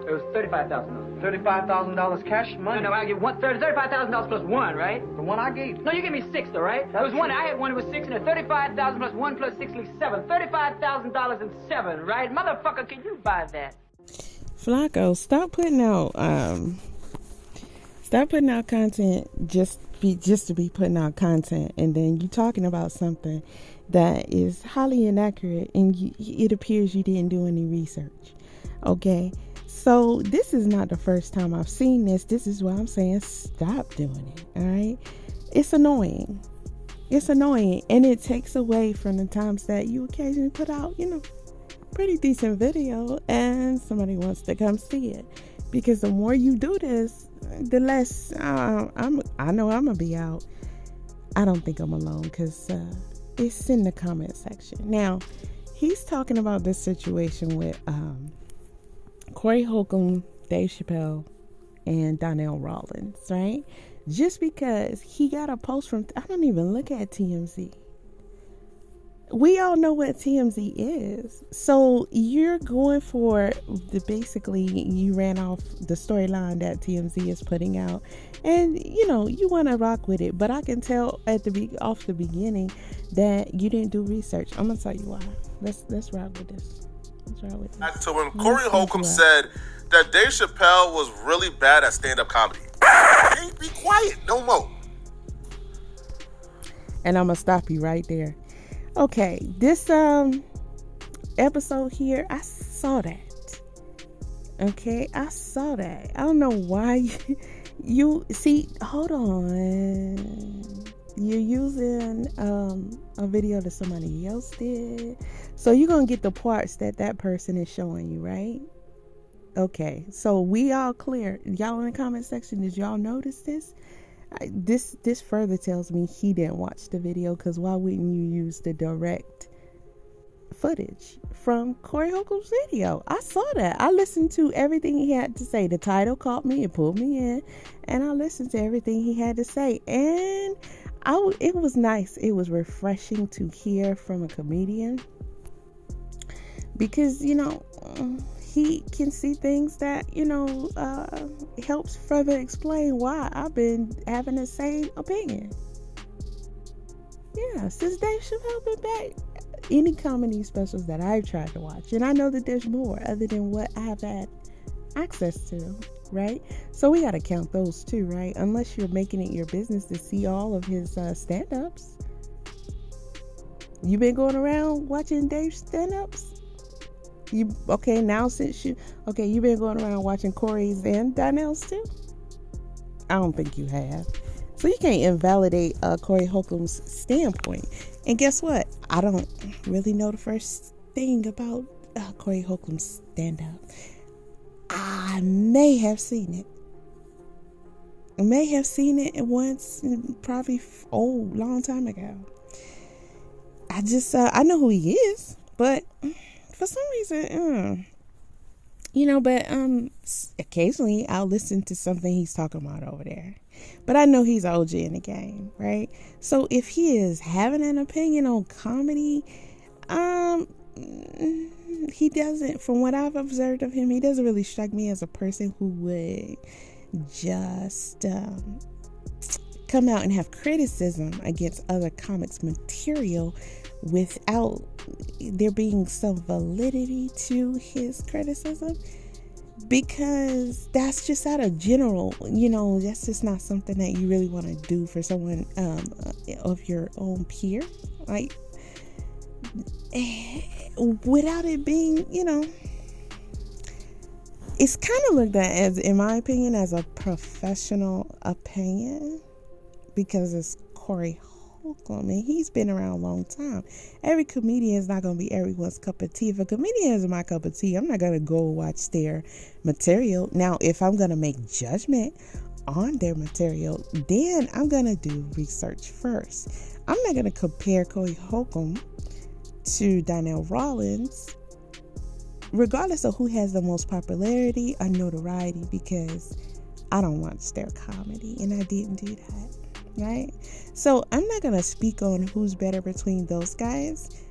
It was $35,000. $35,000 cash money? No, I get $35,000 plus one, right? The one I gave. No, you gave me six, though, right? That was one. I had one. It was six, and then 35,000 plus one plus six leaves seven. $35,000 and seven, right? Motherfucker, can you buy that? Flackko, stop putting out content just to be putting out content, and then you talking about something that is highly inaccurate, and it appears you didn't do any research. Okay, so this is not the first time I've seen this. This is why I'm saying stop doing it. All right, it's annoying. It's annoying, and it takes away from the times that you occasionally put out, pretty decent video, and somebody wants to come see it. Because the more you do this, the less I know I'm gonna be out. I don't think I'm alone, because it's in the comment section. Now, he's talking about this situation with Corey Holcomb, Dave Chappelle, and Donell Rawlings, right? Just because he got a post from, I don't even look at TMZ. We all know what TMZ is. So you're going for basically you ran off the storyline that TMZ is putting out, and you want to rock with it. But I can tell off the beginning that you didn't do research. I'm gonna tell you why. Let's rock with this. Back to when Corey Holcomb said that Dave Chappelle was really bad at stand-up comedy. Hey, be quiet, no more. And I'm gonna stop you right there. Okay, this episode here, I saw that. Okay, I saw that. I don't know why you see. Hold on, you're using a video that somebody else did, so you're gonna get the parts that person is showing you, right? Okay, so we all clear. Y'all in the comment section, did y'all notice this? This further tells me he didn't watch the video, because why wouldn't you use the direct footage from Corey Holcomb's video? I saw that. I listened to everything he had to say. The title caught me, it pulled me in, and I listened to everything he had to say, and it was nice. It was refreshing to hear from a comedian, because he can see things that helps further explain why I've been having the same opinion. Yeah, since Dave Chappelle been back, any comedy specials that I've tried to watch, and I know that there's more other than what I have had access to, right? So we got to count those too, right? Unless you're making it your business to see all of his stand-ups. You been going around watching Dave's stand-ups? You've been going around watching Corey's and Donell's too? I don't think you have. So you can't invalidate Corey Holcomb's standpoint. And guess what? I don't really know the first thing about Corey Holcomb's stand-up. I may have seen it. I may have seen it once, probably long time ago. I know who he is, but for some reason, occasionally I'll listen to something he's talking about over there. But I know he's OG in the game, right? So if he is having an opinion on comedy, he doesn't, from what I've observed of him, he doesn't really strike me as a person who would just come out and have criticism against other comics' material without there being some validity to his criticism, because that's just out of general, that's just not something that you really want to do for someone of your own peer, like, without it being, it's kind of looked at as, in my opinion, as a professional opinion, because it's Corey Holcomb, and he's been around a long time. Every comedian is not going to be everyone's cup of tea. If a comedian is my cup of tea, I'm not going to go watch their material. Now, if I'm going to make judgment on their material, then I'm going to do research first. I'm not going to compare Corey Holcomb to Donell Rawlings, regardless of who has the most popularity or notoriety, because I don't watch their comedy, and I didn't do that. Right? So I'm not gonna speak on who's better between those guys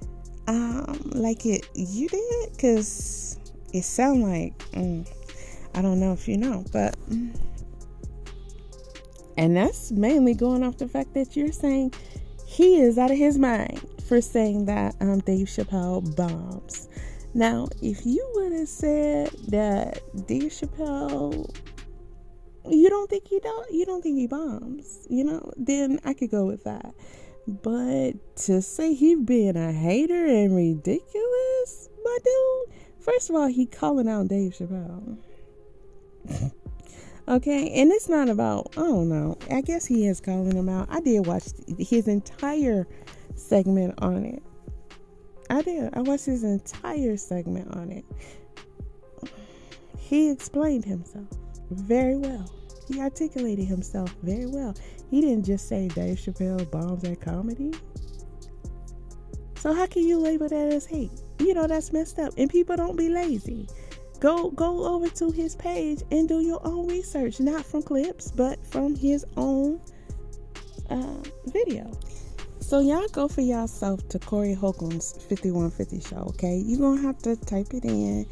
like you did, because it sound like I don't know if you know, but... And that's mainly going off the fact that you're saying he is out of his mind for saying that Dave Chappelle bombs. Now, if you would have said that Dave Chappelle, you don't think he bombs, then I could go with that. But to say he being a hater and ridiculous, my dude, first of all, he calling out Dave Chappelle. Okay, and it's not about, I don't know, I guess he is calling him out. I did watch his entire segment on it. I watched his entire segment on it. He explained himself very well. He articulated himself very well. He didn't just say Dave Chappelle bombs at comedy. So how can you label that as hate? That's messed up. And people don't be lazy. Go over to his page and do your own research, not from clips, but from his own video. So y'all go for yourself to Corey Holcomb's 5150 show, okay? You're gonna have to type it in,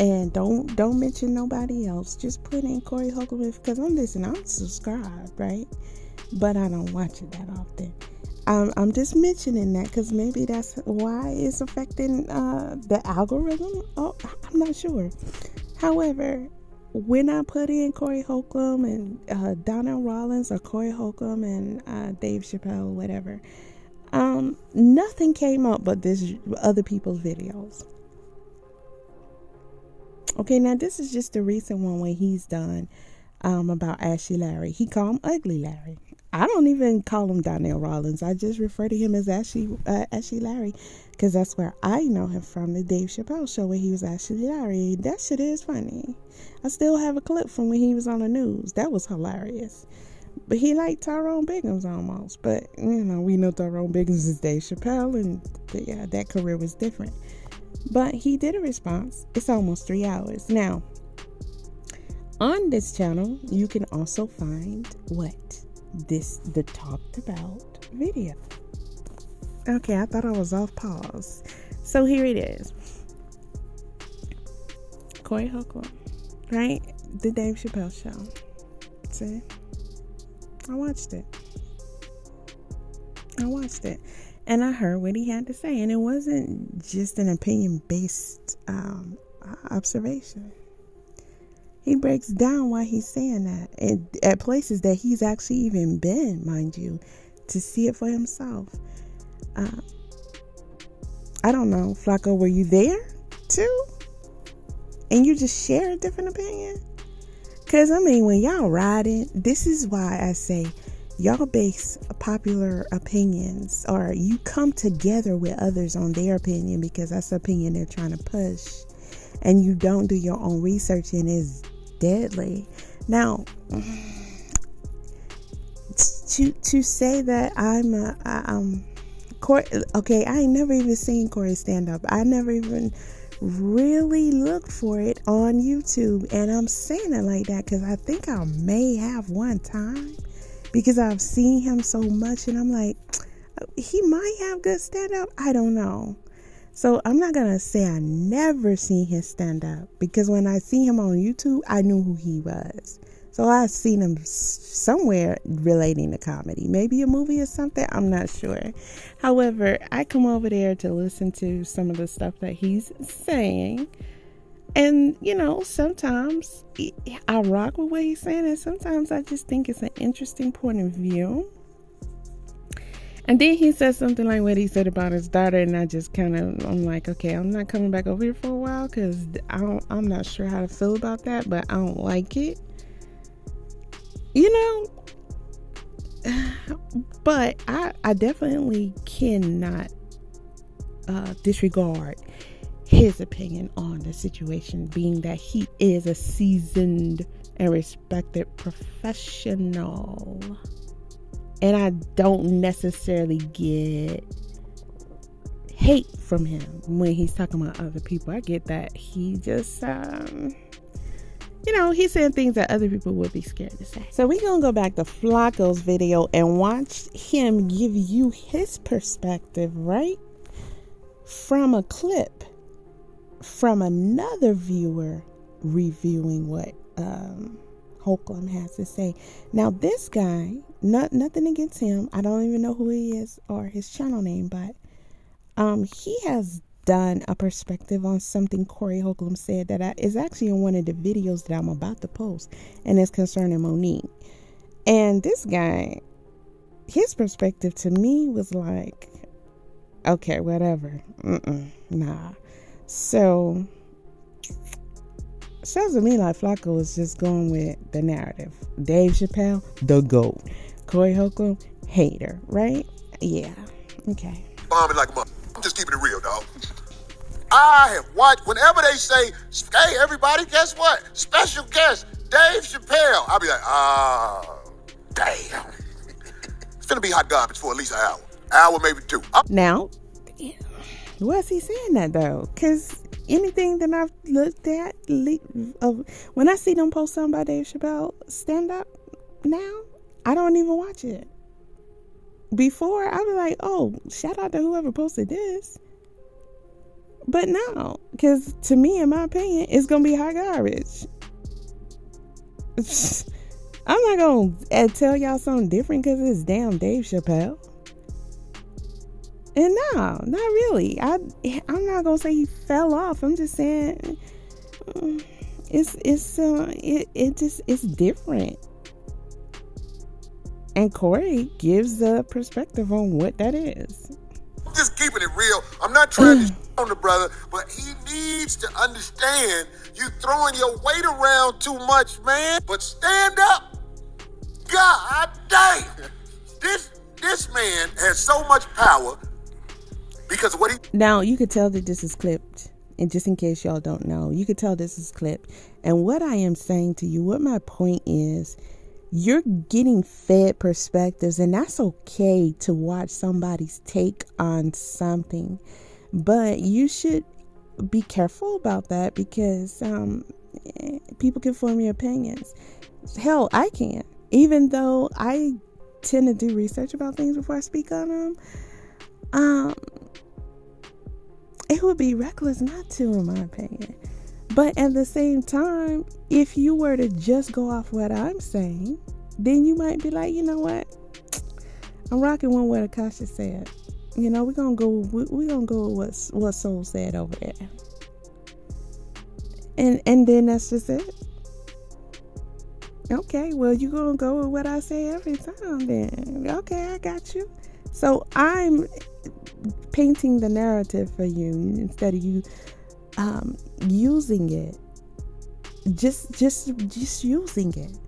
and don't mention nobody else. Just put in Corey Holcomb, because I'm subscribed, right? But I don't watch it that often. I'm just mentioning that because maybe that's why it's affecting the algorithm. Oh, I'm not sure. However, when I put in Corey Holcomb and Donell Rawlings, or Corey Holcomb and Dave Chappelle, whatever, nothing came up but this other people's videos. Okay, now this is just a recent one where he's done about Ashley Larry. He called him Ugly Larry. I don't even call him Donell Rawlings. I just refer to him as Ashley Larry, because that's where I know him from, the Dave Chappelle show where he was Ashley Larry. That shit is funny. I still have a clip from when he was on the news. That was hilarious. But he like Tyrone Biggums almost. But, we know Tyrone Biggums is Dave Chappelle, and yeah, that career was different. But he did a response. It's almost 3 hours. Now, on this channel, you can also find the talked about video. Okay, I thought I was off pause. So here it is. Corey Holcomb, right? The Dave Chappelle show. See? I watched it. And I heard what he had to say. And it wasn't just an opinion-based observation. He breaks down why he's saying that at places that he's actually even been, mind you, to see it for himself. I don't know, Flackko, were you there too? And you just share a different opinion? Because, when y'all riding, this is why I say y'all base popular opinions, or you come together with others on their opinion because that's the opinion they're trying to push. And you don't do your own research, and it's deadly. Now, to say that I'm Corey, okay, I ain't never even seen Corey stand up. I never even really looked for it on YouTube, and I'm saying it like that because I think I may have one time, because I've seen him so much, and I'm like, he might have good stand up. I don't know. So I'm not going to say I never seen his stand up, because when I see him on YouTube, I knew who he was. So I've seen him somewhere relating to comedy, maybe a movie or something. I'm not sure. However, I come over there to listen to some of the stuff that he's saying. And, sometimes I rock with what he's saying, and sometimes I just think it's an interesting point of view. And then he said something like what he said about his daughter, and I just I'm like, okay, I'm not coming back over here for a while, because I'm not sure how to feel about that, but I don't like it. But I definitely cannot disregard his opinion on the situation, being that he is a seasoned and respected professional. And I don't necessarily get hate from him when he's talking about other people. I get that he just, he's saying things that other people would be scared to say. So we're going to go back to Flackko's video and watch him give you his perspective, right? From a clip from another viewer reviewing what Holcomb has to say. Now, this guy, nothing against him. I don't even know who he is or his channel name, but he has done a perspective on something Corey Holcomb said that is actually in one of the videos that I'm about to post, and it's concerning Monique. And this guy, his perspective to me was like, okay, whatever. Nah. So, sounds to me like Flackko was just going with the narrative. Dave Chappelle, the GOAT. Corey Holcomb, hater, right? Yeah. Okay. Bombing like a mother. I'm just keeping it real, dog. I have watched, whenever they say, hey, everybody, guess what? Special guest, Dave Chappelle. I'll be like, damn. It's gonna be hot garbage for at least an hour. Hour, maybe two. Now, was he saying that though? Because anything that I've looked at, when I see them post something about Dave Chappelle stand up now, I don't even watch it. Before, I was like, oh, shout out to whoever posted this. But no, because to me, in my opinion, it's going to be hot garbage. I'm not going to tell y'all something different because it's damn Dave Chappelle. And no, not really. I'm not going to say he fell off. I'm just saying it's different. And Corey gives a perspective on what that is. I'm just keeping it real. I'm not trying to on the brother, but he needs to understand you throwing your weight around too much, man. But stand up. God dang. This man has so much power because of what he... Now, you could tell that this is clipped. And just in case y'all don't know, you could tell this is clipped. And what I am saying to you, what my point is, you're getting fed perspectives, and that's okay to watch somebody's take on something. But you should be careful about that because people can form your opinions. Hell, I can. Even though I tend to do research about things before I speak on them, it would be reckless not to, in my opinion. But at the same time, if you were to just go off what I'm saying, then you might be like, you know what? I'm rocking one what Akasha said. You know, we're gonna go with what Soul said over there. And then that's just it. Okay, well, you're gonna go with what I say every time then. Okay, I got you. So I'm painting the narrative for you instead of you using it, just using it,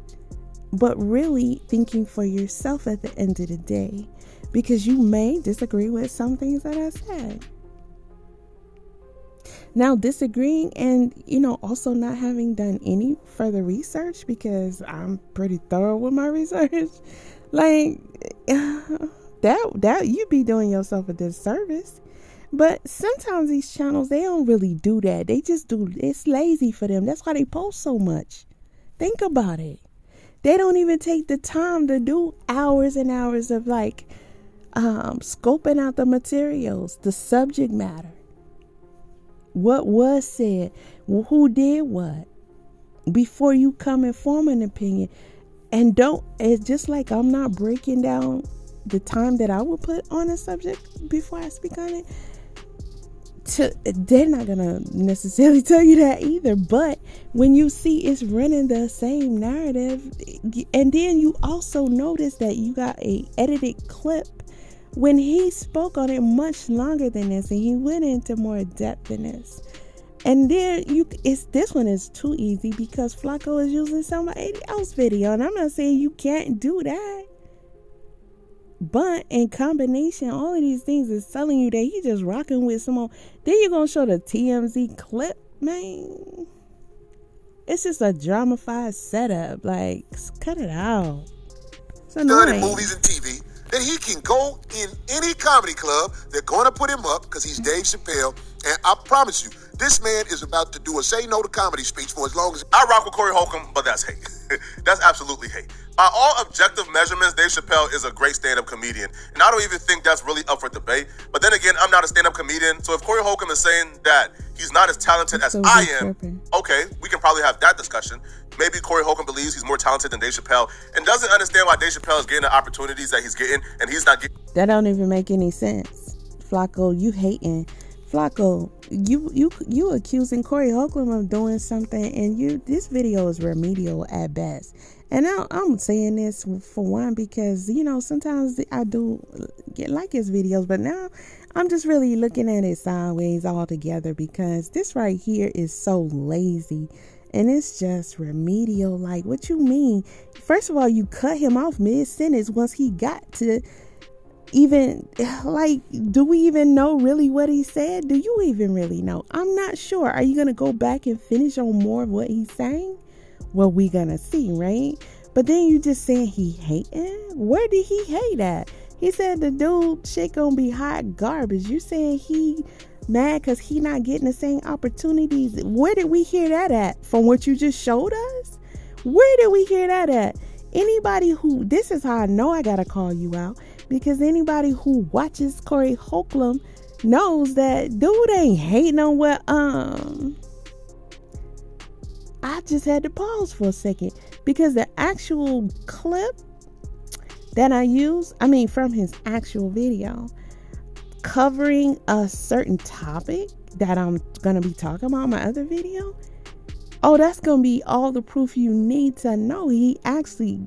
but really thinking for yourself at the end of the day, because you may disagree with some things that I said. Now, disagreeing and, also not having done any further research, because I'm pretty thorough with my research, like that you'd be doing yourself a disservice. But sometimes these channels, they don't really do that. They just do, it's lazy for them. That's why they post so much. Think about it. They don't even take the time to do hours and hours of scoping out the materials, the subject matter. What was said, who did what, before you come and form an opinion. And it's just like I'm not breaking down the time that I would put on a subject before I speak on it. They're not gonna necessarily tell you that either. But when you see it's running the same narrative, and then you also notice that you got a edited clip when he spoke on it much longer than this, and he went into more depth in this. And then this one is too easy because Flackko is using somebody else's video, and I'm not saying you can't do that. But in combination, all of these things is telling you that he just rocking with someone. Then you're going to show the TMZ clip, man. It's just a dramatified setup. Like, cut it out. It's annoying. In movies and TV, then he can go in any comedy club. They're going to put him up because he's Dave Chappelle. And I promise you, This man is about to do a say no to comedy speech for as long as... I rock with Corey Holcomb, but that's hate. That's absolutely hate. By all objective measurements, Dave Chappelle is a great stand-up comedian, and I don't even think that's really up for debate. But then again, I'm not a stand-up comedian, so if Corey Holcomb is saying that he's not as talented as I am, okay, we can probably have that discussion. Maybe Corey Holcomb believes he's more talented than Dave Chappelle and doesn't understand why Dave Chappelle is getting the opportunities that he's getting, and he's not getting. That don't even make any sense. Flackko, you hating. Flackko, you accusing Corey Holcomb of doing something, and this video is remedial at best. And now I'm saying this for one because, sometimes I do like his videos, but now I'm just really looking at it sideways altogether because this right here is so lazy and it's just remedial. Like, what you mean? First of all, you cut him off mid-sentence once he got to even, like, do we even know really what he said? Do you even really know? I'm not sure. Are you going to go back and finish on more of what he's saying? Well, we gonna see, right? But then you just saying he hating? Where did he hate at? He said the dude shit gonna be hot garbage. You saying he mad because he not getting the same opportunities? Where did we hear that at? From what you just showed us? Where did we hear that at? Anybody who, this is how I know I gotta call you out, because anybody who watches Corey Holcomb knows that dude ain't hating on what I just had to pause for a second because the actual clip that I use, from his actual video covering a certain topic that I'm going to be talking about in my other video. Oh, that's going to be all the proof you need to know he actually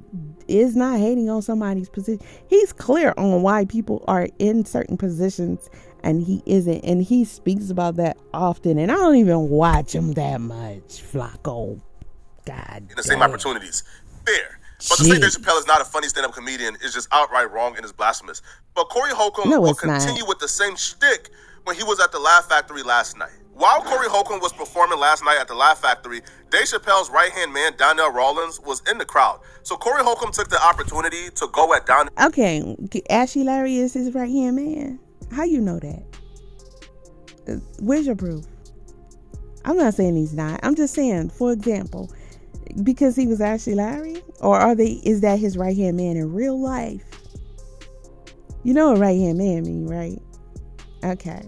is not hating on somebody's position. He's clear on why people are in certain positions and he isn't, and he speaks about that often, and I don't even watch him that much. Flackko, God, in the same opportunities, fair. But to say Dave Chappelle is not a funny stand-up comedian is just outright wrong and is blasphemous. But Corey Holcomb will continue with the same shtick when he was at the Laugh Factory last night. While Corey Holcomb was performing last night at the Laugh Factory, Dave Chappelle's right-hand man, Donell Rawlings, was in the crowd. So Corey Holcomb took the opportunity to go at Donell. Okay, Ashley Larry is his right-hand man. How you know that? Where's your proof? I'm not saying he's not. I'm just saying, for example, because he was Ashley Larry, or is that his right-hand man in real life? You know what right-hand man mean, right? Okay.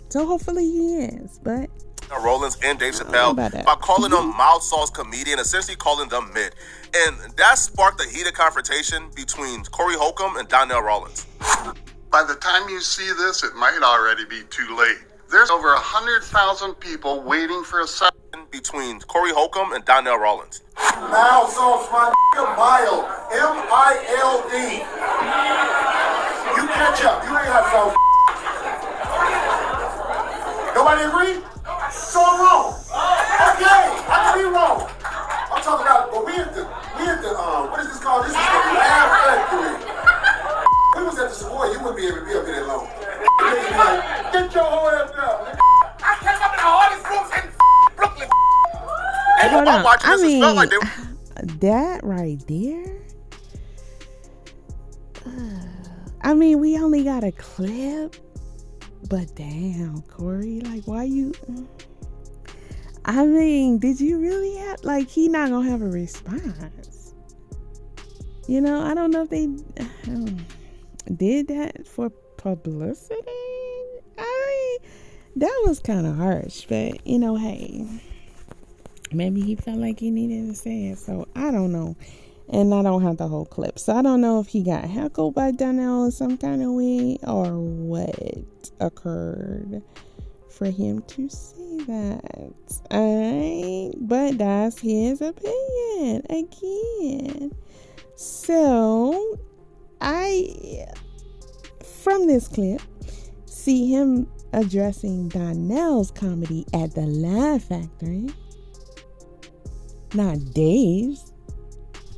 So hopefully he is, but Rawlings and Dave Chappelle by calling them mild sauce comedian, essentially calling them mid. And that sparked a heated confrontation between Corey Holcomb and Donell Rawlings. By the time you see this, it might already be too late. There's over 100,000 people waiting for a second. Between Corey Holcomb and Donell Rawlings. Mild sauce, my nigga, mild. M-I-L-D. You catch up. You ain't have sauce. Nobody agree? So I'm wrong. Okay, I can be wrong. I'm talking about, but we at the what is this called? This is the Laugh Factory. We was at the Savoy, you wouldn't be able to be up here that long. Niggas be like, get your whole ass down. I came up in the hardest rooms in Brooklyn. And hold on. Watching this, it felt like they that right there. We only got a clip, but damn, Corey, like, why you? Did you really have, like, he not gonna have a response? I don't know if they did that for publicity. That was kind of harsh, but hey, maybe he felt like he needed to say it, so I don't know. And I don't have the whole clip, so I don't know if he got heckled by Donell in some kind of way or what occurred for him to say that. But that's his opinion again. So from this clip, see him addressing Donell's comedy at the Laugh Factory, not Dave's.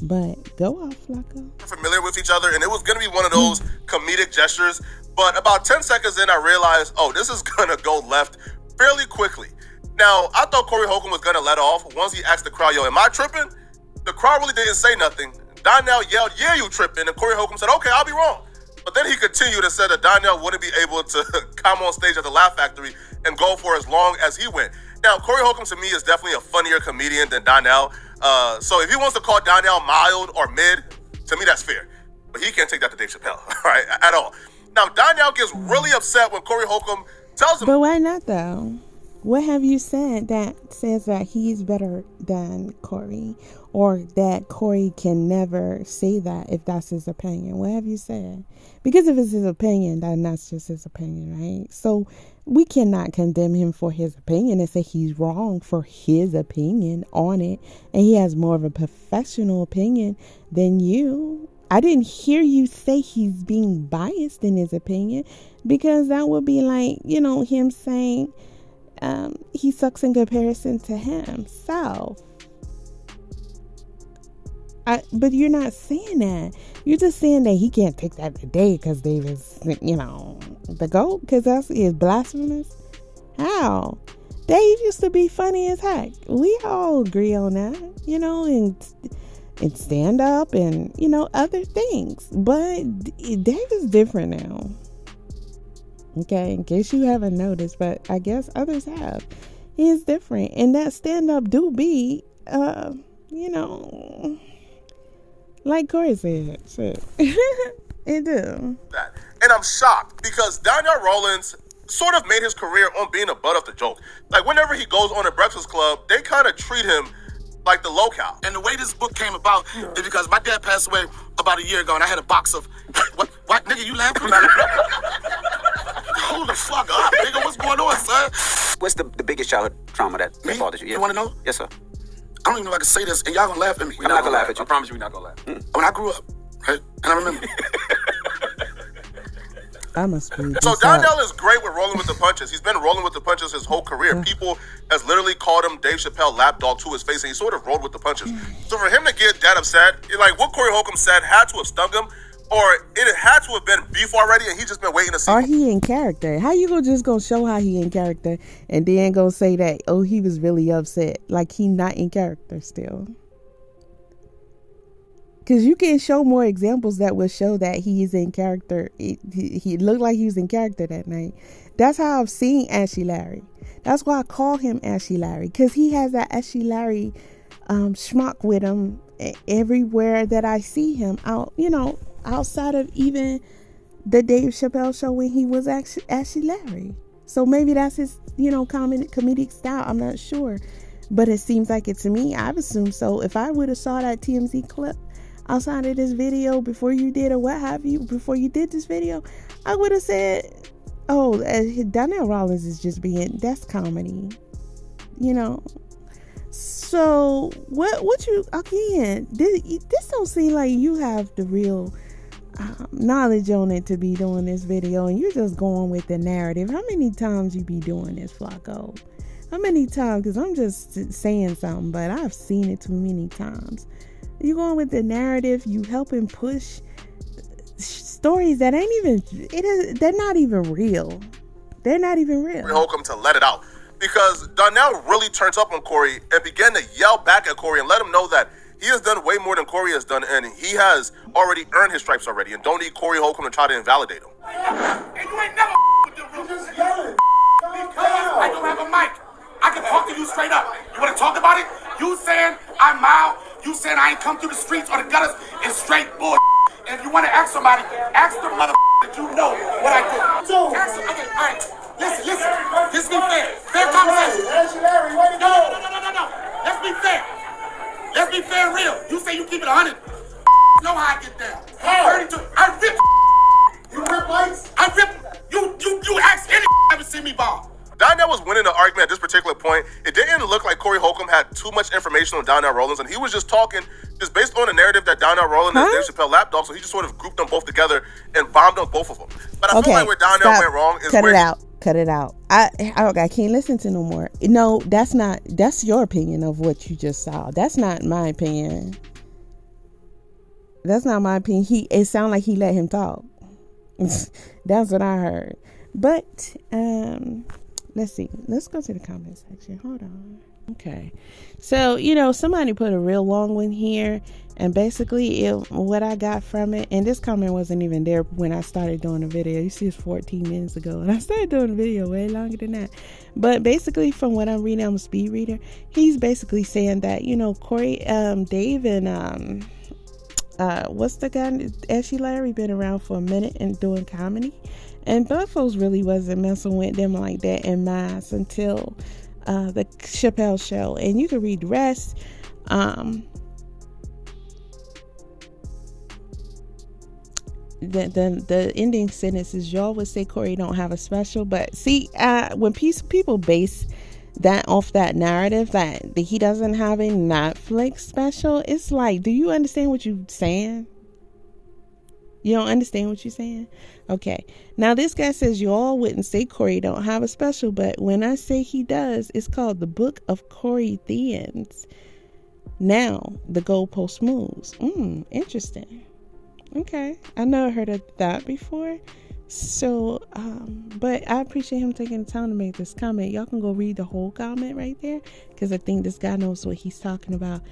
But go off, Flackko. Familiar with each other, and it was going to be one of those comedic gestures. But about 10 seconds in, I realized, this is going to go left fairly quickly. Now, I thought Corey Holcomb was going to let off once he asked the crowd, am I tripping? The crowd really didn't say nothing. Donell yelled, yeah, you tripping. And Corey Holcomb said, okay, I'll be wrong. But then he continued and said that Donell wouldn't be able to come on stage at the Laugh Factory and go for as long as he went. Now, Corey Holcomb to me is definitely a funnier comedian than Donell. So if he wants to call Donell mild or mid, to me that's fair. But he can't take that to Dave Chappelle, right? At all. Now, Donell gets really upset when Corey Holcomb tells him. But why not though? What have you said that says that he's better than Corey, or that Corey can never say that if that's his opinion? What have you said? Because if it's his opinion, then that's just his opinion, right? So we cannot condemn him for his opinion and say he's wrong for his opinion on it, and he has more of a professional opinion than you. I didn't hear you say he's being biased in his opinion, because that would be like, him saying he sucks in comparison to himself. But you're not saying that. You're just saying that he can't take that today because Dave is, the GOAT, because that is blasphemous. How? Dave used to be funny as heck. We all agree on that, and stand up and, other things. But Dave is different now. Okay, in case you haven't noticed, but I guess others have. He is different. And that stand up do be, like Corey said, shit. It do. And I'm shocked because Donell Rawlings sort of made his career on being a butt of the joke. Like whenever he goes on a Breakfast Club, they kind of treat him like the locale. And the way this book came about is because my dad passed away about a year ago, and I had a box of what nigga, you laughing? Hold the fuck up, nigga. What's going on, son? What's the biggest childhood trauma that bothers you? You want to know? Yes, sir. I don't even know if I can say this, and y'all gonna laugh at me. I'm not gonna laugh at you. I promise you we're not gonna laugh. When I grew up, right, and I remember. I must be. So Donell is great with rolling with the punches. He's been rolling with the punches his whole career. People has literally called him Dave Chappelle lapdog to his face, and he sort of rolled with the punches. So for him to get that upset, like what Corey Holcomb said had to have stung him, or it had to have been beef already, and he's just been waiting to see. Or he in character. How you just gonna show how he in character and then go say that, oh, he was really upset, like he not in character still? Because you can show more examples that will show that he is in character. He looked like he was in character that night. That's how I've seen Ashy Larry. That's why I call him Ashy Larry, because he has that Ashy Larry schmuck with him everywhere that I see him out, outside of even the Dave Chappelle show when he was Ashy Larry. So maybe that's his, comedic style. I'm not sure. But it seems like it to me. I've assumed so. If I would have saw that TMZ clip outside of this video before you did, or what have you, before you did this video, I would have said, oh, Donell Rawlings is just that's comedy. So what you, again, this don't seem like you have the real knowledge on it to be doing this video, and you're just going with the narrative. How many times you be doing this, Flackko? How many times? Because I'm just saying something, but I've seen it too many times. You going with the narrative, you helping push stories that ain't even, they're not even real. They're not even real. Corey Holcomb to let it out, because Donell really turns up on Corey and began to yell back at Corey and let him know that he has done way more than Corey has done, and he has already earned his stripes already, and don't need Corey Holcomb to try to invalidate him. And you ain't never with the rules. Just yelling. Because I don't have a mic. I can talk to you straight up. You want to talk about it? You saying I'm mild. You saying I ain't come through the streets or the gutters is straight bull. And if you want to ask somebody, ask the mother that you know what I do. Ask them. Okay, all right. Listen. This be fair. Fair conversation. No. Let's be fair. Let's be fair and real. You say you keep it 100. Know how I get down. 32. I rip. You rip lights? I rip. You ask any ever see me ball. Donell was winning the argument at this particular point. It didn't look like Corey Holcomb had too much information on Donell Rawlings, and he was just talking just based on the narrative that Donell Rawlings and Dave Chappelle lapdog, so he just sort of grouped them both together and bombed on both of them. But I feel like where Donell went wrong is Cut it out. I can't listen to no more. No, that's your opinion of what you just saw. That's not my opinion. That's not my opinion. It sounded like he let him talk. That's what I heard. But let's see. Let's go to the comment section. Hold on. Okay. So, somebody put a real long one here, and basically what I got from it, and this comment wasn't even there when I started doing the video. You see, it's 14 minutes ago, and I started doing the video way longer than that. But basically, from what I'm reading, I'm a speed reader. He's basically saying that, Corey, Dave, and what's the guy, Ashley Larry, been around for a minute and doing comedy, and both folks really wasn't messing with them like that in mass until the Chappelle show. And you can read the rest. The ending sentence is, y'all would say Corey don't have a special, but see, when people base that off that narrative that he doesn't have a Netflix special, it's like, do you understand what you're saying? You don't understand what you're saying? Okay. Now this guy says you all wouldn't say Corey don't have a special, but when I say he does, it's called The Book of Corey Theans. Now the goalpost moves. Interesting. Okay. I never heard of that before. So, but I appreciate him taking the time to make this comment. Y'all can go read the whole comment right there, because I think this guy knows what he's talking about.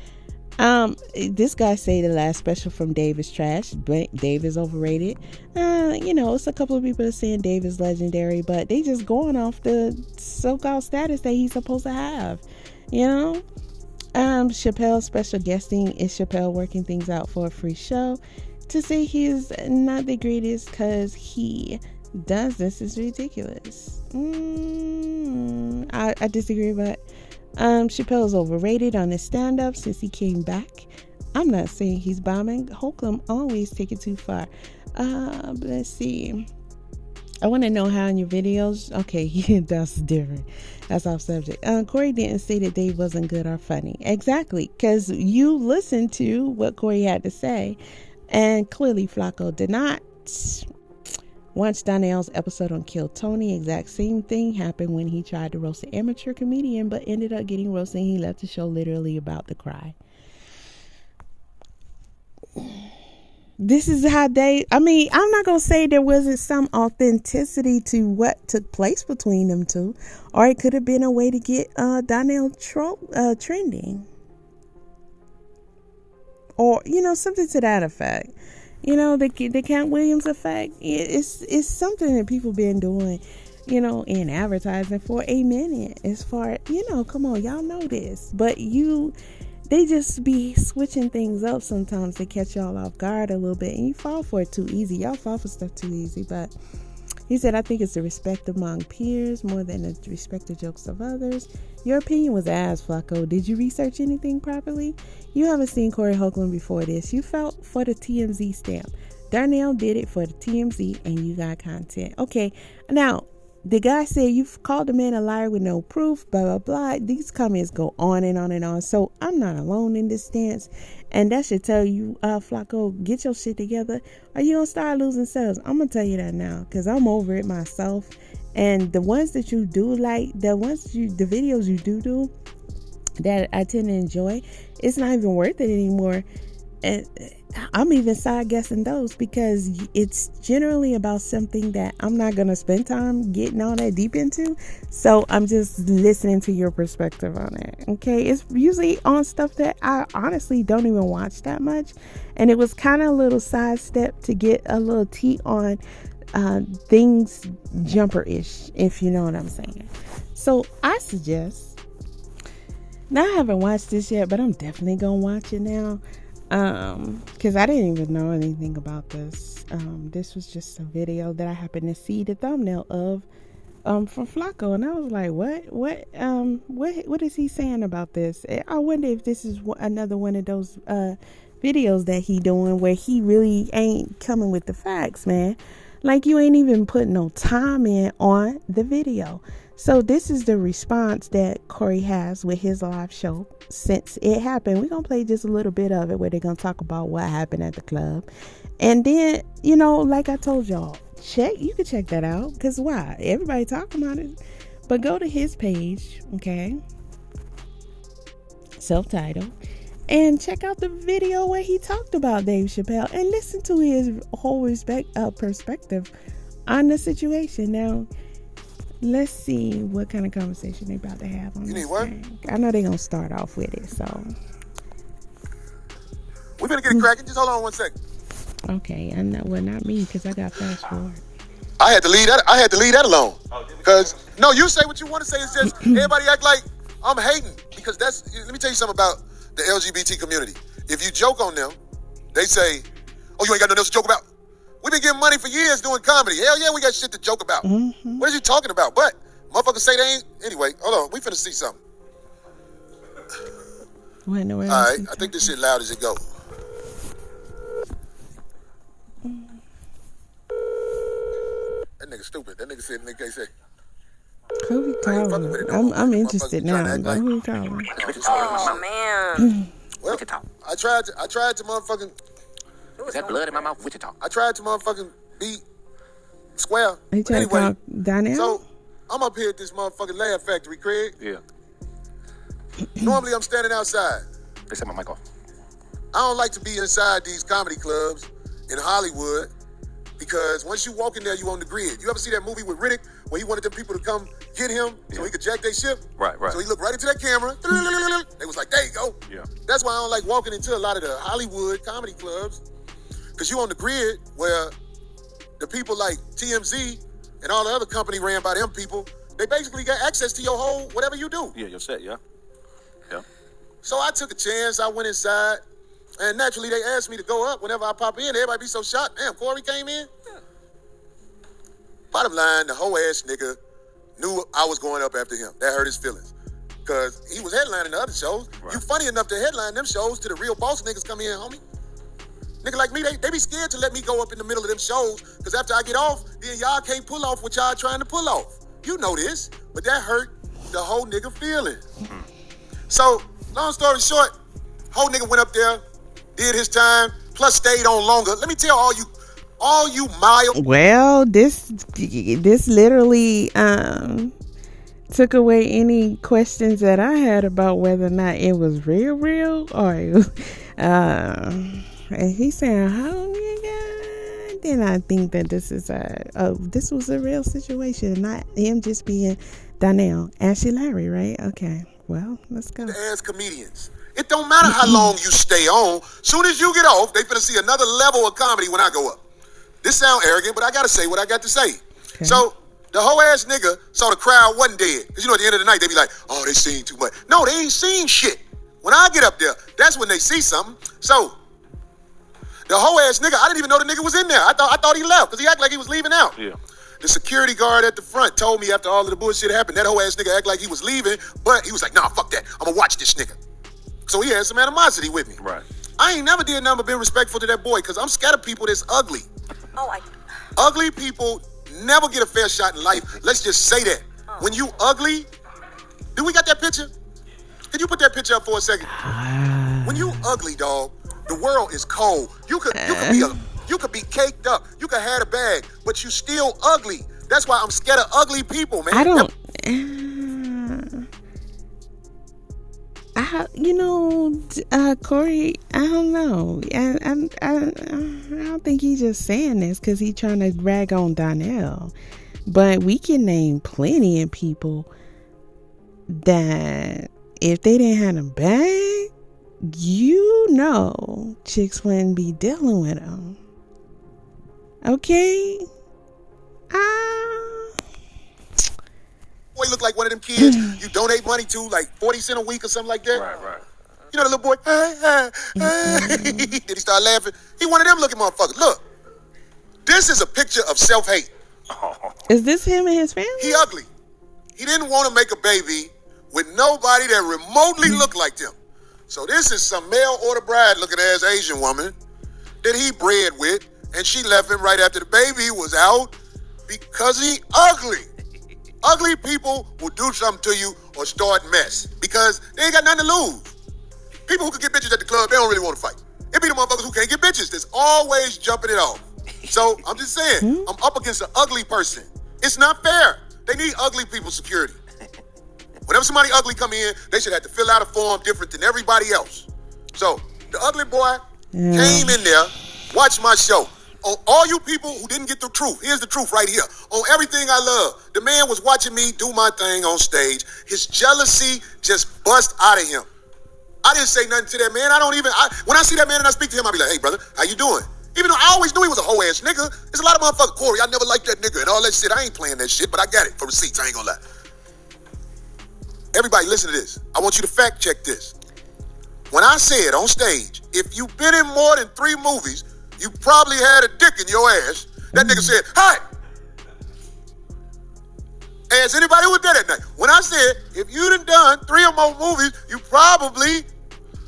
This guy say the last special from Dave is trash. Dave is overrated. It's a couple of people that are saying Dave is legendary, but they just going off the so-called status that he's supposed to have. Chappelle special guesting is Chappelle working things out for a free show. To say he's not the greatest because he does this is ridiculous. I disagree, but Chappelle's overrated on his stand-up since he came back. I'm not saying he's bombing. Holcomb always take it too far. Let's see. I want to know how in your videos. Okay, that's different. That's off subject. Corey didn't say that Dave wasn't good or funny. Exactly, because you listened to what Corey had to say. And clearly Flackko did not. Watch Donell's episode on Kill Tony. Exact same thing happened when he tried to roast an amateur comedian, but ended up getting roasted. He left the show literally about to cry. This is how I'm not going to say there wasn't some authenticity to what took place between them two, or it could have been a way to get Donell trending. Or, something to that effect. The Count Williams effect. It's something that people been doing, in advertising for a minute. As far, come on, y'all know this. But they just be switching things up sometimes to catch y'all off guard a little bit. And you fall for it too easy. Y'all fall for stuff too easy. But he said, I think it's the respect among peers more than the respect of jokes of others. Your opinion was ass, Flackko. Did you research anything properly? You haven't seen Corey Holcomb before this. You felt for the TMZ stamp. Donell did it for the TMZ and you got content. Okay, now, the guy said you've called the man a liar with no proof, blah, blah, blah. These comments go on and on and on. So I'm not alone in this stance. And that should tell you, Flackko, get your shit together or you're going to start losing sales. I'm going to tell you that now because I'm over it myself. And the ones that you do like, the videos you do that I tend to enjoy, it's not even worth it anymore. And I'm even side guessing those because it's generally about something that I'm not going to spend time getting all that deep into. So I'm just listening to your perspective on it. Okay. It's usually on stuff that I honestly don't even watch that much. And it was kind of a little sidestep to get a little tea on things jumper-ish, if you know what I'm saying. So I suggest, now I haven't watched this yet, but I'm definitely going to watch it now. Because I didn't even know anything about this. This was just a video that I happened to see the thumbnail of from Flackko, and I was like, what is he saying about this? I wonder if this is another one of those videos that he doing where he really ain't coming with the facts, man. Like you ain't even putting no time in on the video. So this is the response that Corey has with his live show since it happened. We're going to play just a little bit of it where they're going to talk about what happened at the club. And then, like I told y'all, you can check that out. Because why? Everybody talking about it. But go to his page, okay? Self-titled. And check out the video where he talked about Dave Chappelle. And listen to his whole perspective on the situation. Now, Let's see what kind of conversation they about to have on You this need what? thing. I know they gonna start off with it, so We finna get it cracking. Just hold on one second. okay. I know. Well, not me, because I got fast forward. I had to leave that alone. Because no, you say what you want to say. It's just everybody act like I'm hating because that's. Let me tell you something about the LGBT community. If you joke on them, they say, "Oh, you ain't got nothing else to joke about." We've been getting money for years doing comedy. Hell yeah, we got shit to joke about. Mm-hmm. What are you talking about? But motherfuckers say they ain't. Anyway, hold on. We finna see something. What in the world? All right, I think this shit loud as it go. That nigga stupid. That nigga said, nigga say. Who you I ain't fucking with it no calling? more. I'm Motherfuckers interested be trying to now. act But like- who you calling? Oh, man. Well, Wichita. I tried to motherfucking, Is that blood in my mouth? Wichita. I tried to motherfucking be square. He But trying to call Donell? so I'm up here at this motherfucking Laugh Factory, Craig. Yeah. Normally I'm standing outside. They set my mic off. I don't like to be inside these comedy clubs in Hollywood because once you walk in there, you on the grid. You ever see that movie with Riddick where he wanted them people to come get him so he could jack their ship? Right. So he looked right into that camera. They was like, there you go. Yeah. That's why I don't like walking into a lot of the Hollywood comedy clubs because you on the grid where the people like TMZ and all the other company ran by them people, they basically got access to your whole whatever you do. Yeah, your set, yeah. Yeah. So I took a chance. I went inside. And naturally, they asked me to go up whenever I pop in. Everybody be so shocked. Damn, Corey came in? Yeah. Bottom line, the whole ass nigga knew I was going up after him. That hurt his feelings. Because he was headlining the other shows. Right. You funny enough to headline them shows to the real boss niggas come in, homie. Nigga like me, they be scared to let me go up in the middle of them shows. Because after I get off, then y'all can't pull off what y'all trying to pull off. You know this. But that hurt the whole nigga feeling. So, long story short, whole nigga went up there, did his time, plus stayed on longer. Let me tell all you mild. Well, this literally took away any questions that I had about whether or not it was real, or it was, and he's saying, how you got? Then I think that this was a real situation, not him just being Donell. Ashley Larry, right? Okay. Well, let's go. As comedians. It don't matter how long you stay on. Soon as you get off, they finna see another level of comedy when I go up. This sound arrogant, but I gotta say what I got to say. Okay. So, the whole ass nigga saw the crowd wasn't dead. Because at the end of the night, they be like, oh, they seen too much. No, they ain't seen shit. When I get up there, that's when they see something. So, the whole ass nigga, I didn't even know the nigga was in there. I thought he left because he acted like he was leaving out. Yeah. The security guard at the front told me after all of the bullshit happened, that whole ass nigga acted like he was leaving, but he was like, nah, fuck that. I'm gonna watch this nigga. So he had some animosity with me. Right. I ain't never did nothing but been respectful to that boy because I'm scared of people that's ugly. Ugly people never get a fair shot in life. Let's just say that. When you ugly, do we got that picture? Can you put that picture up for a second? When you ugly, dog, the world is cold. You could be caked up. You could have a bag, but you still ugly. That's why I'm scared of ugly people, man. I don't. Corey, I don't know. I don't think he's just saying this because he's trying to drag on Donell. But we can name plenty of people that if they didn't have a bag, chicks wouldn't be dealing with them. Okay? Boy look like one of them kids you donate money to, like 40 cents a week or something like that. Right. You know the little boy, Did he start laughing? He one of them looking motherfuckers. Look, this is a picture of self-hate. Is this him and his family? He ugly. He didn't want to make a baby with nobody that remotely looked like them. So this is some mail order bride looking ass Asian woman that he bred with, and she left him right after the baby was out because he ugly. Ugly people will do something to you or start mess because they ain't got nothing to lose. People who can get bitches at the club, they don't really want to fight. It be the motherfuckers who can't get bitches that's always jumping it off. So I'm just saying, I'm up against an ugly person. It's not fair. They need ugly people security. Whenever somebody ugly come in, they should have to fill out a form different than everybody else. So the ugly boy came in there, watched my show. on all you people who didn't get the truth, here's the truth right here. On everything I love, the man was watching me do my thing on stage. His jealousy just bust out of him. I didn't say nothing to that man. When I see that man and I speak to him, I be like, hey, brother, how you doing? Even though I always knew he was a hoe ass nigga. There's a lot of motherfuckers, Corey, I never liked that nigga and all that shit. I ain't playing that shit, but I got it for receipts. I ain't gonna lie. Everybody listen to this. I want you to fact check this. When I said on stage, if you've been in more than 3 movies, you probably had a dick in your ass. That nigga said, hi. Ask anybody who was there that night. When I said, if you done 3 or more movies, you probably,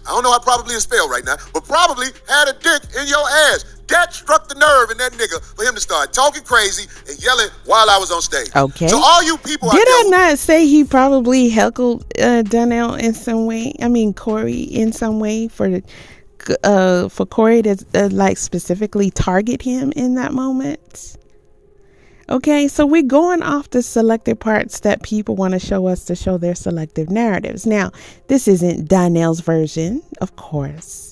I don't know how probably is spelled right now, but probably had a dick in your ass. That struck the nerve in that nigga for him to start talking crazy and yelling while I was on stage. Okay. So all you people Did I not say he probably heckled Donell in some way? I mean, Corey in some way for Corey to like specifically target him in that moment? Okay, so we're going off the selected parts that people want to show us to show their selective narratives. Now, this isn't Donell's version, of course.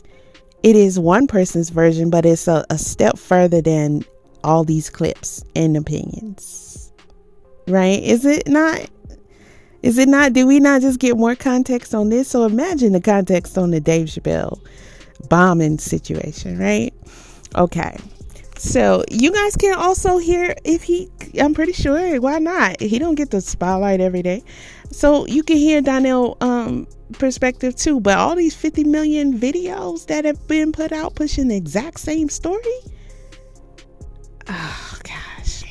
It is one person's version, but it's a step further than all these clips and opinions. Right? Is it not? Is it not? Did we not just get more context on this? So imagine the context on the Dave Chappelle bombing situation, right? Okay. So you guys can also hear I'm pretty sure, why not? He don't get the spotlight every day. So you can hear Donell perspective too. But all these 50 million videos that have been put out pushing the exact same story. Oh gosh.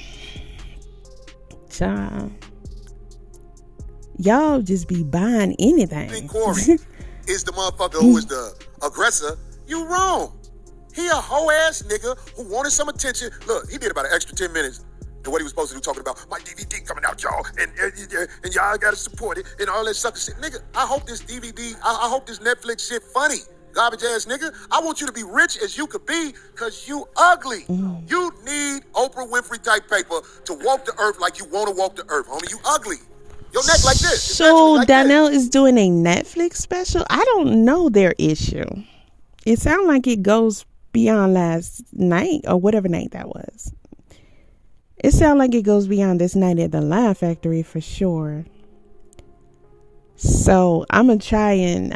Y'all just be buying anything. think Corey is the motherfucker who is the aggressor. You wrong. He a hoe ass nigga who wanted some attention. Look, he did about an extra 10 minutes to what he was supposed to do, talking about my DVD coming out, y'all, and y'all gotta support it and all that sucker shit. Nigga, I hope this DVD, I hope this Netflix shit funny. Garbage ass nigga. I want you to be rich as you could be, cause you ugly. You need Oprah Winfrey type paper to walk the earth like you wanna walk the earth, homie. You ugly. Your neck like this. So like Donell is doing a Netflix special? I don't know their issue. It sounds like it goes beyond last night or whatever night that was. It sounds like it goes beyond this night at the Laugh Factory for sure. So I'm gonna try and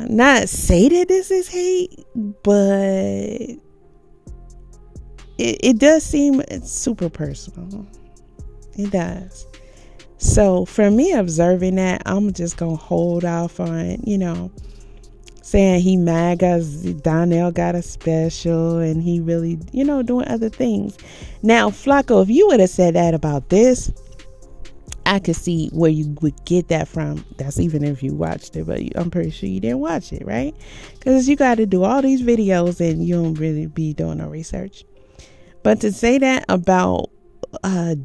not say that this is hate, but it does seem super personal. It does. So for me observing that, I'm just gonna hold off on saying he mad cause Donell got a special and he really, doing other things. Now, Flackko, if you would have said that about this, I could see where you would get that from. That's even if you watched it, but I'm pretty sure you didn't watch it, right? Because you got to do all these videos and you don't really be doing no research. But to say that about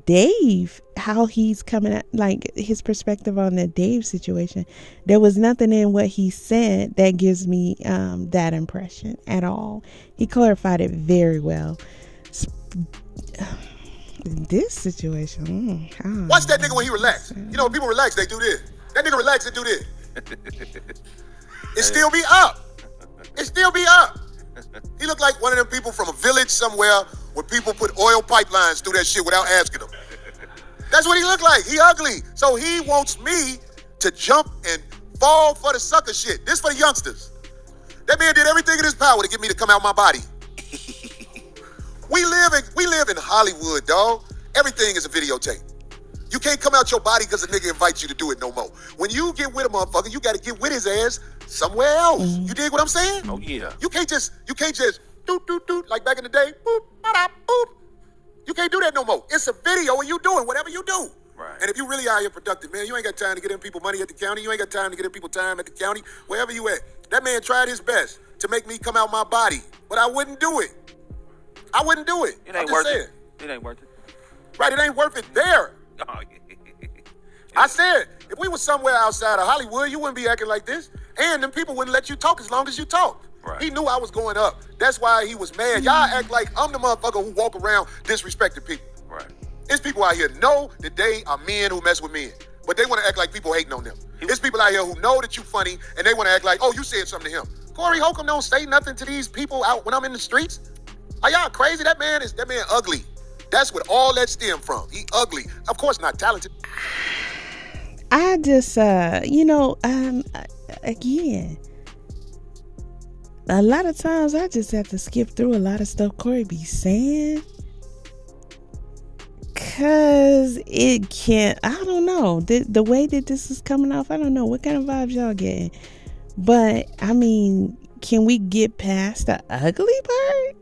Dave, how he's coming at, like his perspective on the Dave situation, there was nothing in what he said that gives me that impression at all. He clarified it very well. This situation, watch that nigga when he relax. When people relax, they do this. That nigga relax and do this. It still be up. It still be up. He look like one of them people from a village somewhere where people put oil pipelines through that shit without asking them. That's what he look like. He ugly. So he wants me to jump and fall for the sucker shit. This for the youngsters. That man did everything in his power to get me to come out my body. We live in Hollywood, dog. Everything is a videotape. You can't come out your body because a nigga invites you to do it no more. When you get with a motherfucker, you got to get with his ass somewhere else. You dig what I'm saying? Oh yeah. You can't just doot doot doot like back in the day. Boop, ba-da, boop. You can't do that no more. It's a video and you doing whatever you do. Right. And if you really out here productive, man, you ain't got time to get them people money at the county. You ain't got time to get them people time at the county. Wherever you at. That man tried his best to make me come out my body, but I wouldn't do it. I wouldn't do it. It ain't worth it. It ain't worth it. Right, it ain't worth it there. Oh, yeah. I said, if we were somewhere outside of Hollywood, you wouldn't be acting like this. And them people wouldn't let you talk as long as you talk. Right. He knew I was going up. That's why he was mad. Y'all act like I'm the motherfucker who walk around disrespecting people. Right. It's people out here know that they are men who mess with men, but they want to act like people hating on them. It's people out here who know that you funny, and they want to act like, oh, you said something to him. Corey Holcomb don't say nothing to these people out when I'm in the streets? Are y'all crazy? That man ugly. That's what all that stemmed from. He ugly. Of course not talented. I just, again, a lot of times I just have to skip through a lot of stuff Corey be saying. Cause it can't, I don't know, the way that this is coming off, I don't know what kind of vibes y'all getting. But, I mean, can we get past the ugly part?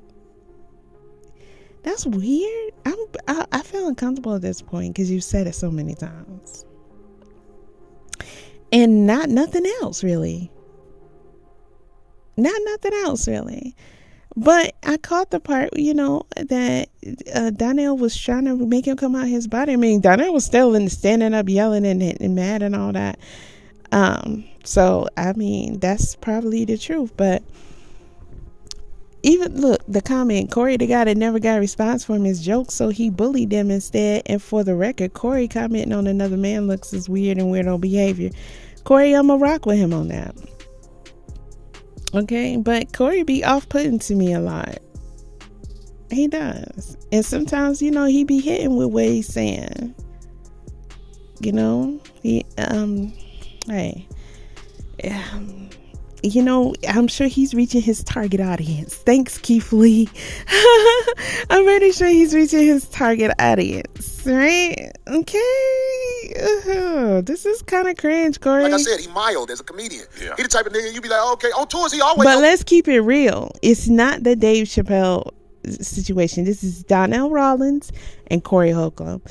That's weird. I feel uncomfortable at this point because you've said it so many times. And nothing else, really. Nothing else, really. But I caught the part, that Donell was trying to make him come out his body. I mean, Donell was still standing up, yelling and mad and all that. So, I mean, that's probably the truth. But even, look, the comment, Corey, the guy that never got a response from his jokes, so he bullied them instead. And for the record, Corey commenting on another man looks as weird and weirdo behavior. Corey, I'm going to rock with him on that. Okay, but Corey be off-putting to me a lot. He does. And sometimes, he be hitting with what he's saying. He, hey. I'm sure he's reaching his target audience. Thanks, Keith Lee. I'm pretty sure he's reaching his target audience, right? Okay. This is kind of cringe, Corey. Like I said, he mild as a comedian. Yeah. He the type of nigga you be like, okay, on tours he always. But let's keep it real. It's not the Dave Chappelle situation. This is Donell Rawlings and Corey Holcomb.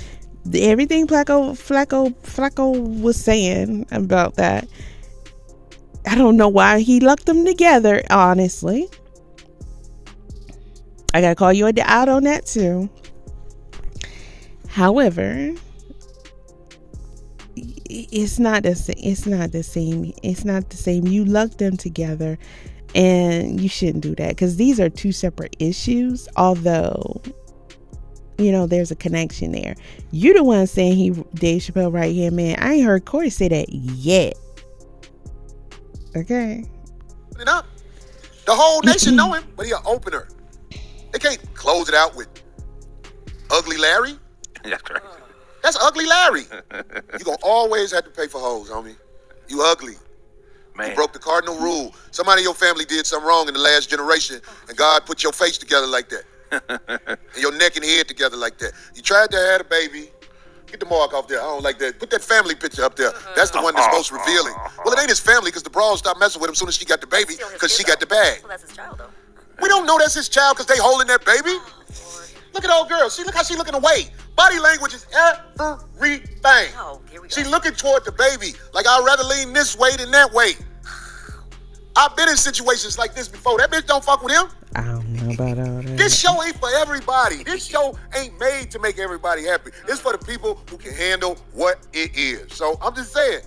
Everything Flackko was saying about that, I don't know why he lucked them together, honestly. I gotta call you out on that too. However, it's not the same. You lucked them together, and you shouldn't do that because these are two separate issues. Although, there's a connection there. You're the one saying Dave Chappelle right here, man. I ain't heard Corey say that yet. Okay. It up. The whole nation know him, but he an opener. They can't close it out with Ugly Larry. That's crazy. That's Ugly Larry. You gonna always have to pay for hoes, homie. You ugly. Man. You broke the cardinal rule. Somebody in your family did something wrong in the last generation, and God put your face together like that. And your neck and head together like that. You tried to have a baby. Get the mark off there. I don't like that. Put that family picture up there. That's the one that's most revealing. Well, it ain't his family because the broad stopped messing with him as soon as she got the baby because she got the bag. Well, that's his child, though. We don't know that's his child because they holding that baby. Look at old girl. Look how she looking away. Body language is everything. Oh, here we go. She looking toward the baby like I'd rather lean this way than that way. I've been in situations like this before. That bitch don't fuck with him. I don't know about all that. This show ain't for everybody. This show ain't made to make everybody happy. It's for the people who can handle what it is. So I'm just saying,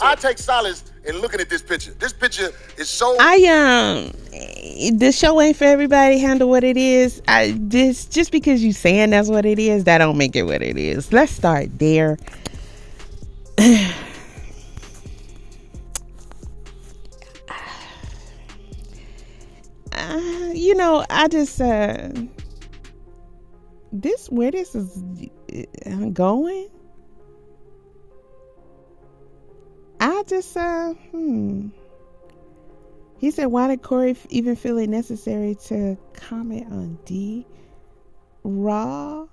I take solace in looking at this picture. This picture is so. The show ain't for everybody. Handle what it is. Just because you saying that's what it is, that don't make it what it is. Let's start there. I just where this is going. I just he said, why did Corey even feel it necessary to comment on D? Raw,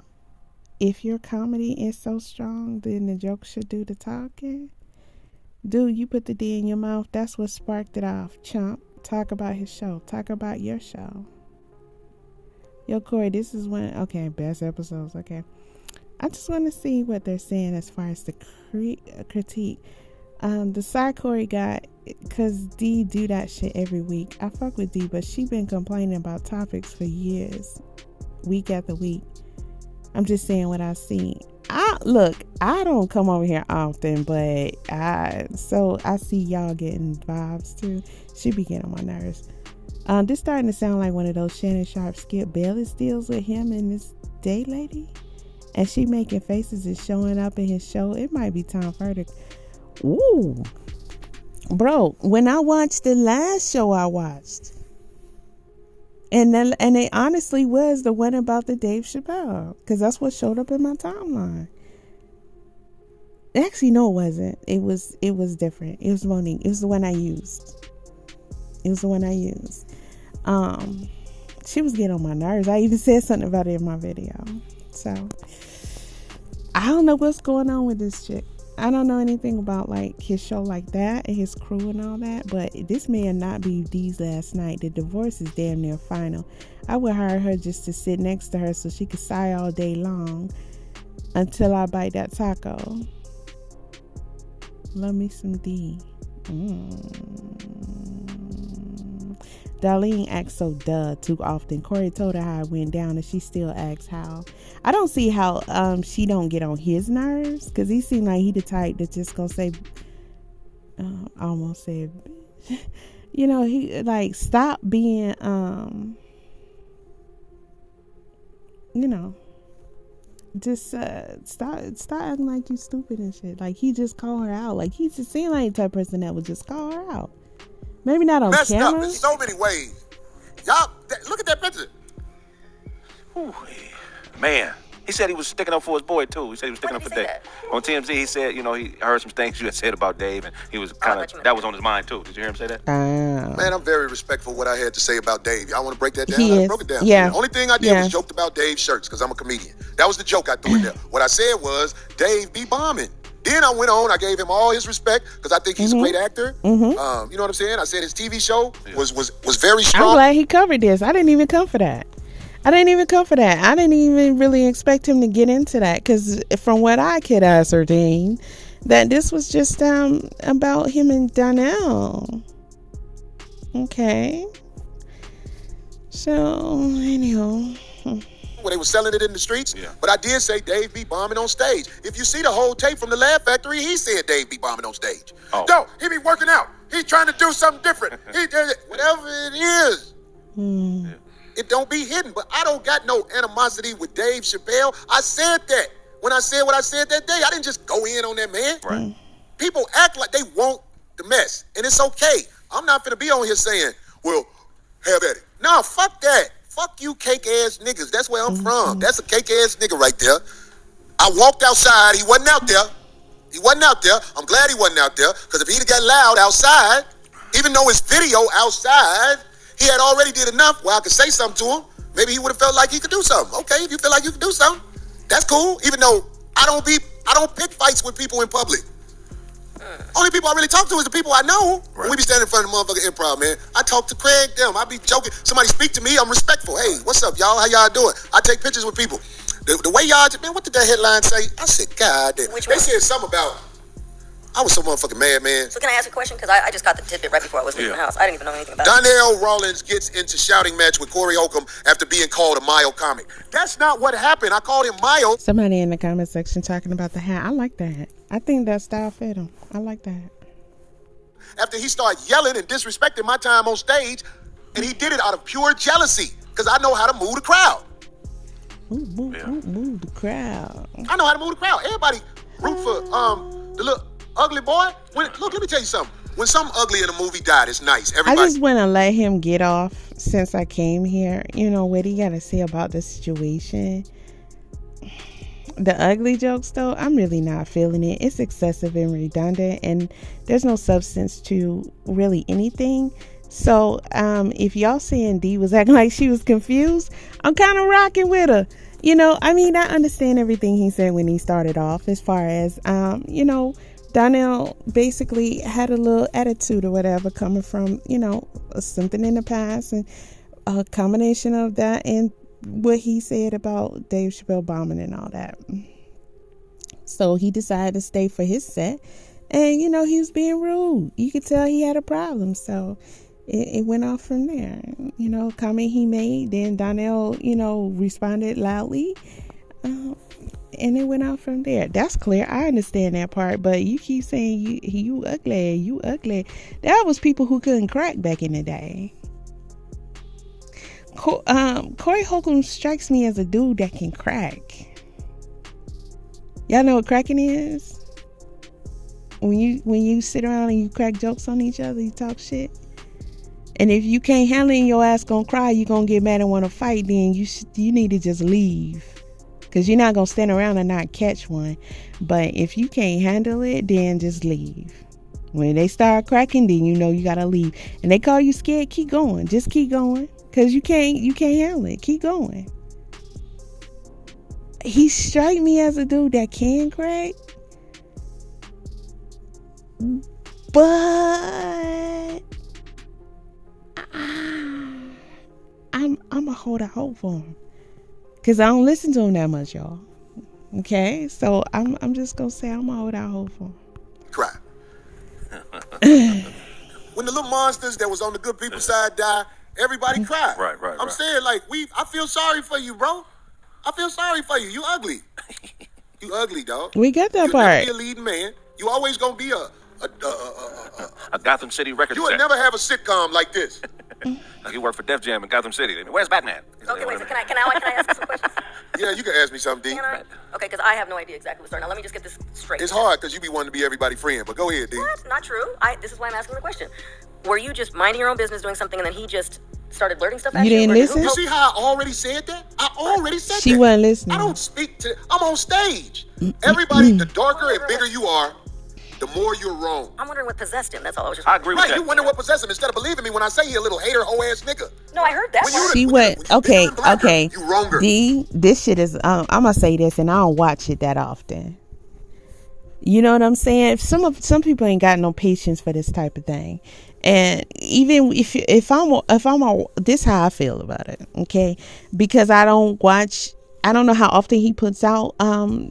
if your comedy is so strong, then the joke should do the talking. Dude, you put the D in your mouth. That's what sparked it off, chump. Talk about his show. Talk about your show. Yo, Corey, this is one. Okay, best episodes. Okay. I just want to see what they're saying as far as the critique. The side Corey got, because D do that shit every week. I fuck with D, but she been complaining about topics for years. Week after week. I'm just saying what I see. I don't come over here often, but I see y'all getting vibes too. She be getting on my nerves. This starting to sound like one of those Shannon Sharp Skip Bayless deals with him and this day lady, and she making faces and showing up in his show. It might be time for her to. Ooh, Bro, when I watched the last show I watched, and it honestly was the one about the Dave Chappelle, because that's what showed up in my timeline. Actually, no, it wasn't. It was different. It was Monique. It was the one I used. She was getting on my nerves. I even said something about it in my video. So I don't know what's going on with this chick. I don't know anything about like his show like that and his crew and all that, but this may not be Dee's last night. The divorce is damn near final. I would hire her just to sit next to her so she could sigh all day long until I bite that taco. Love me some D. Darlene acts so too often. Corey told her how it went down and she still asks how. I don't see how she don't get on his nerves, because he seemed like he the type that's just gonna say I almost said he like stop being just stop acting like you stupid and shit. Like he just called her out. Like he just seemed like the type of person that would just call her out. Maybe not on Messed camera. up in so many ways. Y'all, look at that picture. Ooh, man. He said he was sticking up for his boy, too. He said he was sticking up for Dave. On TMZ, he said, he heard some things you had said about Dave, and he was that was on his mind, too. Did you hear him say that? Man, I'm very respectful of what I had to say about Dave. Y'all want to break that down? I broke it down. Yeah. The only thing I did was joked about Dave's shirts, because I'm a comedian. That was the joke I threw in there. What I said was, Dave be bombing. Then I went on, I gave him all his respect, because I think he's a great actor. You know what I'm saying? I said his TV show was very strong. I'm glad he covered this. I didn't even come for that. I didn't even really expect him to get into that, because from what I could ascertain, that this was just about him and Donell. Okay. So, anyhow. Where they were selling it in the streets. Yeah. But I did say Dave be bombing on stage. If you see the whole tape from the Laugh Factory, he said Dave be bombing on stage. Oh. No, he be working out. He's trying to do something different. Whatever it is. Yeah. It don't be hidden. But I don't got no animosity with Dave Chappelle. I said that. When I said what I said that day, I didn't just go in on that man. Right. People act like they want the mess. And it's okay. I'm not finna be on here saying, well, have at it. No, fuck that. Fuck you cake-ass niggas. That's where I'm from. That's a cake-ass nigga right there. I walked outside. He wasn't out there. I'm glad he wasn't out there, because if he'd have got loud outside, even though it's video outside, he had already did enough where I could say something to him. Maybe he would have felt like he could do something. Okay, if you feel like you can do something, that's cool. Even though I don't pick fights with people in public. Only people I really talk to is the people I know. Right. When we be standing in front of the motherfucking improv, man. I talk to Craig, them. I be joking. Somebody speak to me, I'm respectful. Hey, what's up, y'all? How y'all doing? I take pictures with people. The way y'all, man, what did that headline say? I said, God damn. They said something about, I was so motherfucking mad, man. So can I ask a question? Because I just got the tidbit right before I was leaving the house. I didn't even know anything about it. Donell Rawlings gets into shouting match with Corey Holcomb after being called a mild comic. That's not what happened. I called him mild. Somebody in the comment section talking about the hat. I like that. I think that style fit him. I like that. After he started yelling and disrespecting my time on stage, and he did it out of pure jealousy, because I know how to move the crowd. Move the crowd. I know how to move the crowd. Everybody root for the little ugly boy. Look, let me tell you something. When some ugly in a movie died, it's nice. Everybody. I just want to let him get off since I came here. What he got to say about the situation. The ugly jokes, though, I'm really not feeling it. It's excessive and redundant, and there's no substance to really anything. So, if y'all saying Dee was acting like she was confused, I'm kind of rocking with her. I understand everything he said when he started off, as far as, Donell basically had a little attitude or whatever coming from, something in the past, and a combination of that and what he said about Dave Chappelle bombing and all that. So he decided to stay for his set, and he was being rude. You could tell he had a problem. So it went off from there. Comment he made, then Donell responded loudly, and it went out from there. That's clear. I understand that part, but you keep saying you ugly. That was people who couldn't crack back in the day. Corey Holcomb strikes me as a dude that can crack. Y'all know what cracking is? When you sit around and you crack jokes on each other, you talk shit. And if you can't handle it and your ass gonna cry, you gonna get mad and want to fight, then you need to just leave. Because you're not gonna stand around and not catch one. But if you can't handle it, then just leave. When they start cracking, then you know you gotta leave. And they call you scared, keep going. Just keep going. Because you can't handle it. Keep going. He strike me as a dude that can crack. But I'm gonna hold out hope for him. Cause I don't listen to him that much, y'all. Okay? So I'm just gonna say I'm gonna hold out hope for him. Cry. When the little monsters that was on the good people's side die, everybody cried. Right. I'm saying, like, I feel sorry for you, bro. I feel sorry for you. You ugly. You ugly, dog. We got that You'll part. never be a leading man. You always gonna be a Gotham City record You would exec. never have a sitcom like this. Like he worked for Def Jam in Gotham City. Where's Batman? Okay, wait. So can I ask you some questions? Yeah, you can ask me something, D. Can I? Okay, because I have no idea exactly what's starting. Now let me just get this straight. It's hard because you be wanting to be everybody's friend, but go ahead, D. What? Not true. This is why I'm asking the question. Were you just minding your own business doing something and then he just started blurting stuff at you? You didn't listen? You see how I already said that? I already said that. She wasn't listening. I don't speak to... I'm on stage. Everybody, the darker and bigger you are, the more you're wrong. I'm wondering what possessed him. That's all I was just I agree with Right, that. you wonder what possessed him instead of believing me when I say he a little hater, hoe-ass nigga. No, I heard that When you part. the- She when went, you bigger okay. and blacker, you wronger. D, this shit is, I'm going to say this and I don't watch it that often. You know what I'm saying? Some people ain't got no patience for this type of thing. And even if I'm this how I feel about it, okay? Because I don't know how often he puts out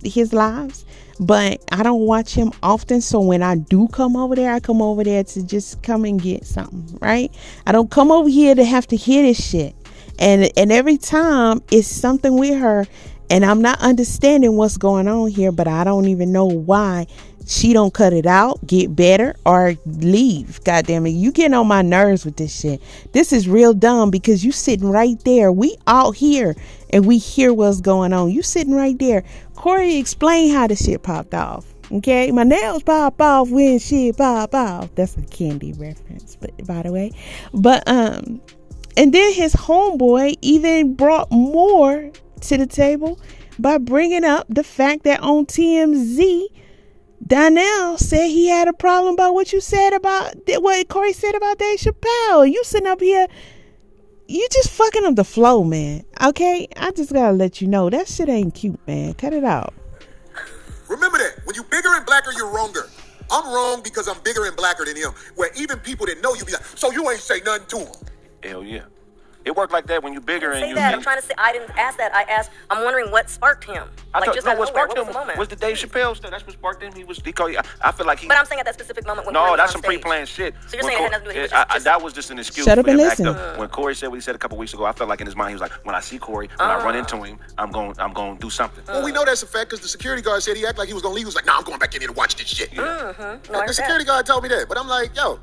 his lives, but I don't watch him often. So when I do come over there, I come over there to just come and get something, right? I don't come over here to have to hear this shit. And every time it's something with her and I'm not understanding what's going on here, but I don't even know why she don't cut it out, get better, or leave. God damn it. You getting on my nerves with this shit. This is real dumb because you sitting right there. We out here and we hear what's going on. You sitting right there. Corey, explain how the shit popped off. Okay? My nails pop off when shit pop off. That's a Candy reference, but by the way. But and then his homeboy even brought more to the table by bringing up the fact that on TMZ, Donell said he had a problem about what Corey said about Dave Chappelle. You sitting up here, you just fucking up the flow, man. Okay? I just gotta let you know that shit ain't cute, man. Cut it out. Remember that. When you bigger and blacker, you're wronger. I'm wrong because I'm bigger and blacker than him. Where even people that know you be like, so you ain't say nothing to him. Hell yeah. It worked like that when you bigger and Say you. that. I'm trying to say. I didn't ask that. I'm wondering what sparked him. What What sparked was him the moment? was the Dave Chappelle stuff. That's what sparked him. He called you. I feel like he. But I'm saying at that specific moment when No, Corey was that's on some stage. pre-planned shit. So you're When saying it had nothing to do with Corey- that was just an excuse. Shut up for and him to act listen. up. When Corey said what he said a couple weeks ago, I felt like in his mind he was like, when I see Corey, when I run into him, I'm going to do something. Well, we know that's a fact because the security guard said he acted like he was going to leave. He was like, nah, I'm going back in here to watch this shit. No, I The heard security that. guard told me that. But I'm like, yo,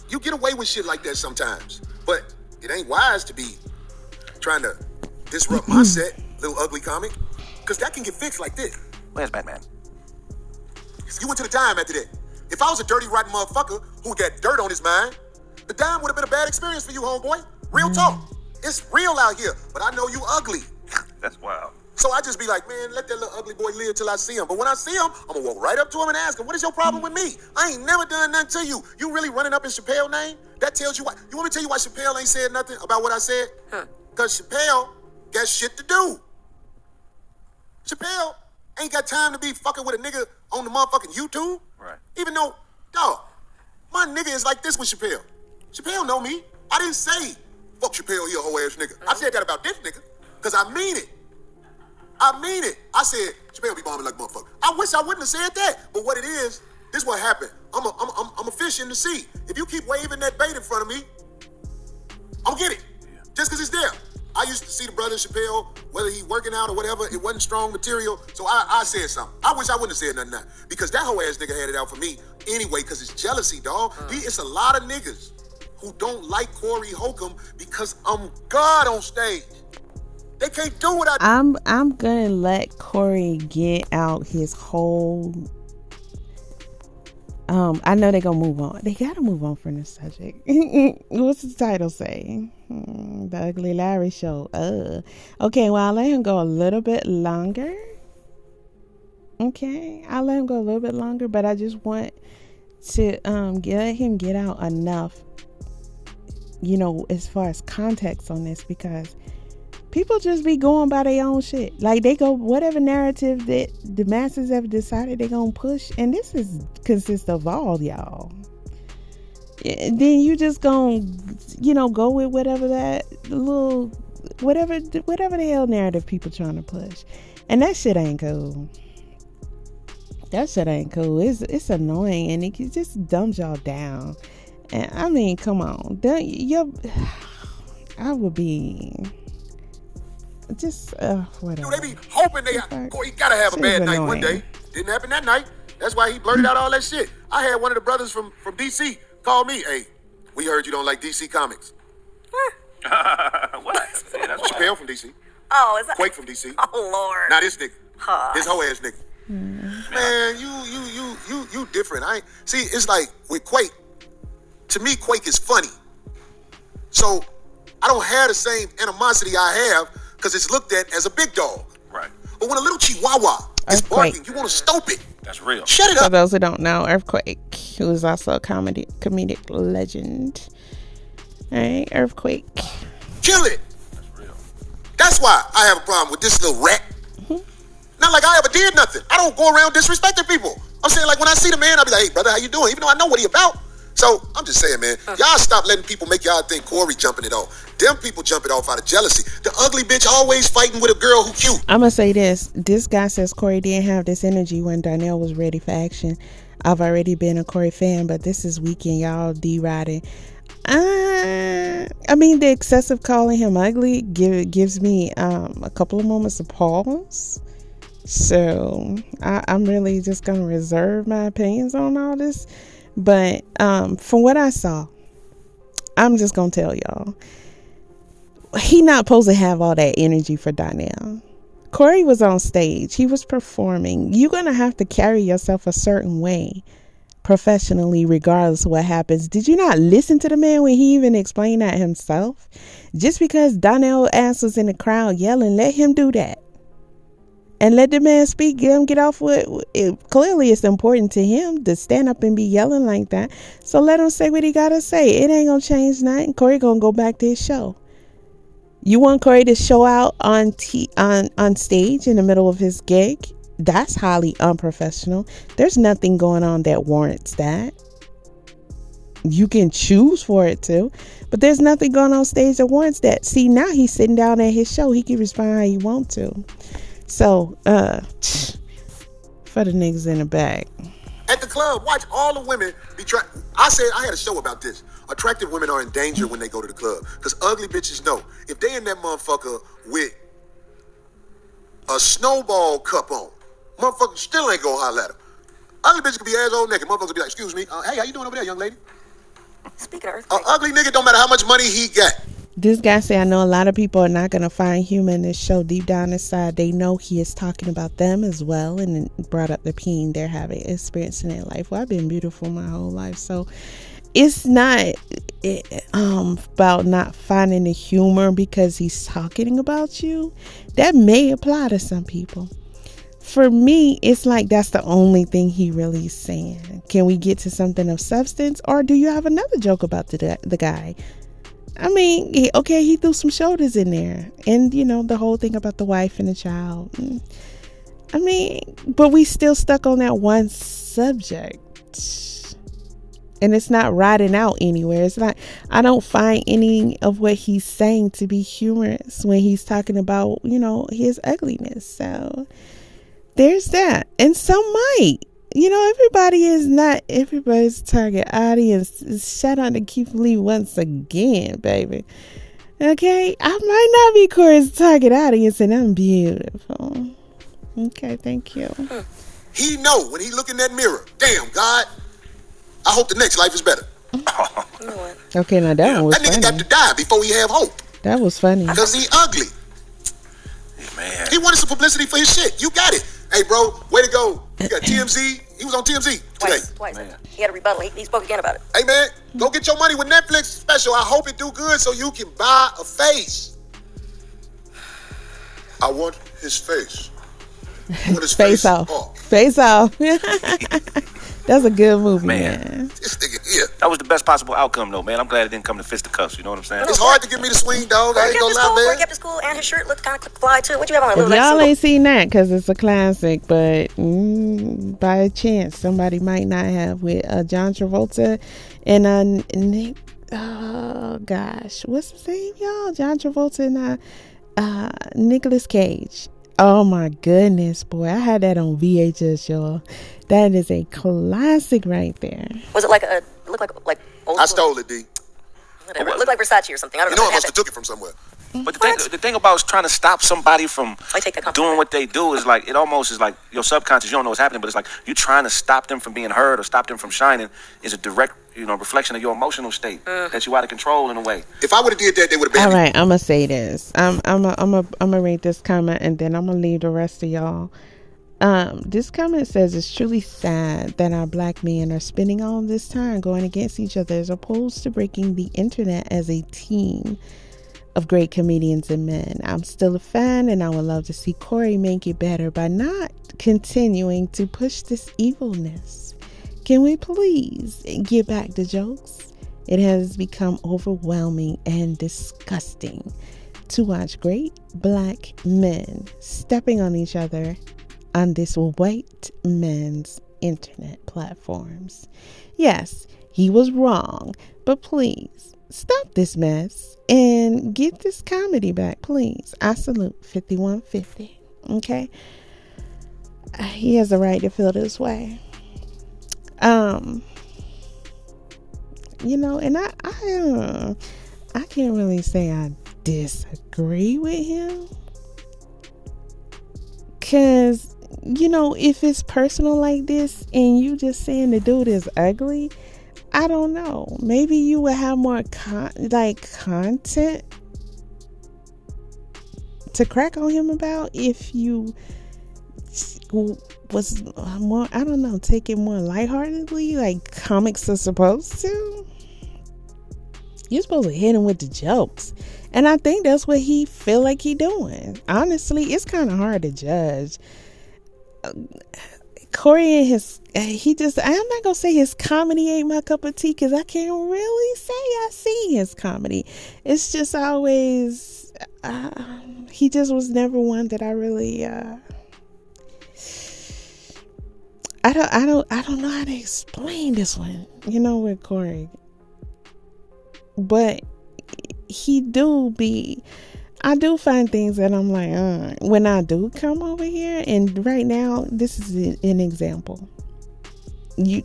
you get away with shit like that sometimes. But it ain't wise to be trying to disrupt my set, little ugly comic. Because that can get fixed like this. Where's Batman? You went to the dime after that. If I was a dirty, rotten motherfucker who got dirt on his mind, the dime would have been a bad experience for you, homeboy. Real talk. It's real out here. But I know you ugly. That's wild. So I just be like, man, let that little ugly boy live till I see him. But when I see him, I'm going to walk right up to him and ask him, what is your problem with me? I ain't never done nothing to you. You really running up in Chappelle's name? That tells you why. You want me to tell you why Chappelle ain't said nothing about what I said? Because Chappelle got shit to do. Chappelle ain't got time to be fucking with a nigga on the motherfucking YouTube. Right. Even though, dog, my nigga is like this with Chappelle. Chappelle know me. I didn't say, fuck Chappelle, he a hoe ass nigga. I said that about this nigga. Because I mean it. I mean it. I said, Chappelle be bombing like a motherfucker. I wish I wouldn't have said that. But what it is, this what happened. I'm a fish in the sea. If you keep waving that bait in front of me, I'm gonna get it. Just because it's there. I used to see the brother Chappelle, whether he working out or whatever, it wasn't strong material. So I said something. I wish I wouldn't have said nothing now. Because that whole ass nigga had it out for me anyway, because it's jealousy, dog. It's a lot of niggas who don't like Corey Holcomb because I'm God on stage. They can't do what I do. I'm gonna let Corey get out his whole I know they're gonna move on. They gotta move on from this subject. What's the title say? The Ugly Larry Show. Okay, well, I'll let him go a little bit longer. Okay, I'll let him go a little bit longer, but I just want to let him get out enough, as far as context on this, because people just be going by their own shit. Like, they go whatever narrative that the masses have decided they're gonna push, and this consists of all y'all. Then you just gonna go with whatever that little whatever the hell narrative people trying to push, and that shit ain't cool. That shit ain't cool. It's annoying, and it just dumbs y'all down. And I mean, come on, I would be just whatever. They be hoping he gotta have a bad night one day. Didn't happen that night. That's why he blurted out all that shit. I had one of the brothers from DC call me. Hey, we heard you don't like DC Comics. What? Yeah, that's Chappelle from DC. Oh, is that Quake from DC. Oh Lord. Now this nigga, this whole ass nigga. Man, you different. It's like with Quake. To me, Quake is funny. So I don't have the same animosity I have because it's looked at as a big dog. Right. But when a little chihuahua is barking, you want to stomp it. That's real. Shut it up. For those who don't know, Earthquake, who is also a comedic legend. All right, Earthquake. Kill it. That's real. That's why I have a problem with this little rat. Not like I ever did nothing. I don't go around disrespecting people. I'm saying, like, when I see the man, I'll be like, hey, brother, how you doing? Even though I know what he about. So I'm just saying, man, y'all stop letting people make y'all think Corey jumping it off. Them people jump it off out of jealousy. The ugly bitch always fighting with a girl who cute. I'm going to say this. This guy says Corey didn't have this energy when Donell was ready for action. I've already been a Corey fan, but this is weekend, y'all D-riding. I mean, the excessive calling him ugly gives me a couple of moments of pause. So I'm really just going to reserve my opinions on all this. But from what I saw, I'm just going to tell y'all, he not supposed to have all that energy for Donell. Corey was on stage. He was performing. You're going to have to carry yourself a certain way professionally, regardless of what happens. Did you not listen to the man when he even explained that himself? Just because Donell ass was in the crowd yelling, let him do that. And let the man speak, get him get off with it. Clearly, it's important to him to stand up and be yelling like that. So let him say what he got to say. It ain't going to change nothing. Corey going to go back to his show. You want Corey to show out on stage in the middle of his gig? That's highly unprofessional. There's nothing going on that warrants that. You can choose for it too, but there's nothing going on stage that warrants that. See, now he's sitting down at his show. He can respond how he want to. So, for the niggas in the back. At the club, watch all the women be I said, I had a show about this. Attractive women are in danger when they go to the club. Because ugly bitches know, if they in that motherfucker with a snowball cup on, motherfucker still ain't gonna holler at her. Ugly bitches could be asshole naked. Motherfuckers be like, excuse me, hey, how you doing over there, young lady? Speaking of earthquake. Ugly nigga don't matter how much money he got. This guy said, I know a lot of people are not going to find humor in this show. Deep down inside, they know he is talking about them as well, and brought up the pain they're having, experiencing in life. Well, I've been beautiful my whole life, so it's not about not finding the humor because he's talking about you. That may apply to some people. For me, it's like that's the only thing he really is saying. Can we get to something of substance, or do you have another joke about the guy? I mean, he threw some shoulders in there. And, the whole thing about the wife and the child. I mean, but we still stuck on that one subject. And it's not riding out anywhere. It's not, I don't find any of what he's saying to be humorous when he's talking about, his ugliness. So there's that. And some might. Everybody is not everybody's target audience. Shout out to Keith Lee once again, baby. Okay, I might not be Corey's target audience, and I'm beautiful. Okay, thank you. He know when he look in that mirror. Damn, God, I hope the next life is better. Okay, now that one was that nigga funny. got to die before he have hope. That was funny. Because he ugly. Man. He wanted some publicity for his shit. You got it. Hey, bro, way to go. You got TMZ. He was on TMZ today. Twice. He had a rebuttal. He spoke again about it. Hey, man, go get your money with Netflix special. I hope it do good so you can buy a face. I want his face. I want his Face off. Face off. That's a good movie, man. This nigga here. That was the best possible outcome, though, man. I'm glad it didn't come to fisticuffs. You know what I'm saying? It's hard to get me to swing, dog. I ain't gonna lie, man. He kept his cool, and his shirt looked kind of fly, too. What you have on? If y'all ain't seen that, because it's a classic, but by chance, somebody might not have, with John Travolta and Nick, oh, gosh. What's his name, y'all? John Travolta and Nicolas Cage. Oh my goodness, boy. I had that on VHS, y'all. That is a classic right there. Was it like it looked like old school? I stole it, D. Whatever. It looked like Versace or something. I don't know. I must have took it from somewhere. But the thing about trying to stop somebody from doing what they do is like, it almost is like your subconscious, you don't know what's happening, but it's like you trying to stop them from being heard or stop them from shining is a direct, reflection of your emotional state that you out of control in a way. If I would have did that, they would have been. All right, I'm gonna say this. I'm gonna read this comment and then I'm gonna leave the rest of y'all. This comment says it's truly sad that our black men are spending all this time going against each other as opposed to breaking the internet as a team of great comedians and men. I'm still a fan and I would love to see Corey make it better by not continuing to push this evilness. Can we please get back to jokes? It has become overwhelming and disgusting to watch great black men stepping on each other on this white men's internet platforms. Yes, he was wrong, but please stop this mess and get this comedy back, please. I salute 5150. Okay, he has a right to feel this way. And I can't really say I disagree with him, because if it's personal like this and you just saying the dude is ugly, I don't know. Maybe you would have more content to crack on him about if you was more, I don't know, take it more lightheartedly like comics are supposed to. You're supposed to hit him with the jokes. And I think that's what he feel like he doing. Honestly, it's kind of hard to judge. Corey and I'm not going to say his comedy ain't my cup of tea, because I can't really say I see his comedy. It's just always, he just was never one that I really, I don't know how to explain this one, with Corey. But I do find things that I'm like, when I do come over here, and right now, this is an example.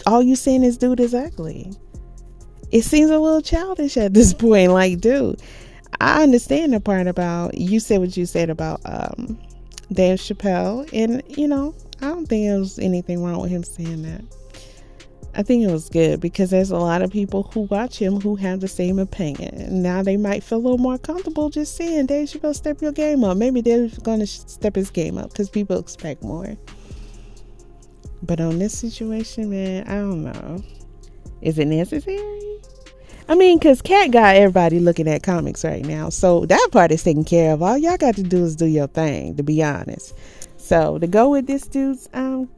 All you saying is dude is ugly. It seems a little childish at this point. Like, dude, I understand the part about, you said what you said about Dave Chappelle, and, I don't think there was anything wrong with him saying that. I think it was good, because there's a lot of people who watch him who have the same opinion. Now they might feel a little more comfortable just saying, Dave Chappelle, step your game up. Maybe they're going to step his game up because people expect more. But on this situation, man, I don't know. Is it necessary? I mean, because Cat got everybody looking at comics right now. So that part is taken care of. All y'all got to do is do your thing, to be honest. So to go with this dude's comment,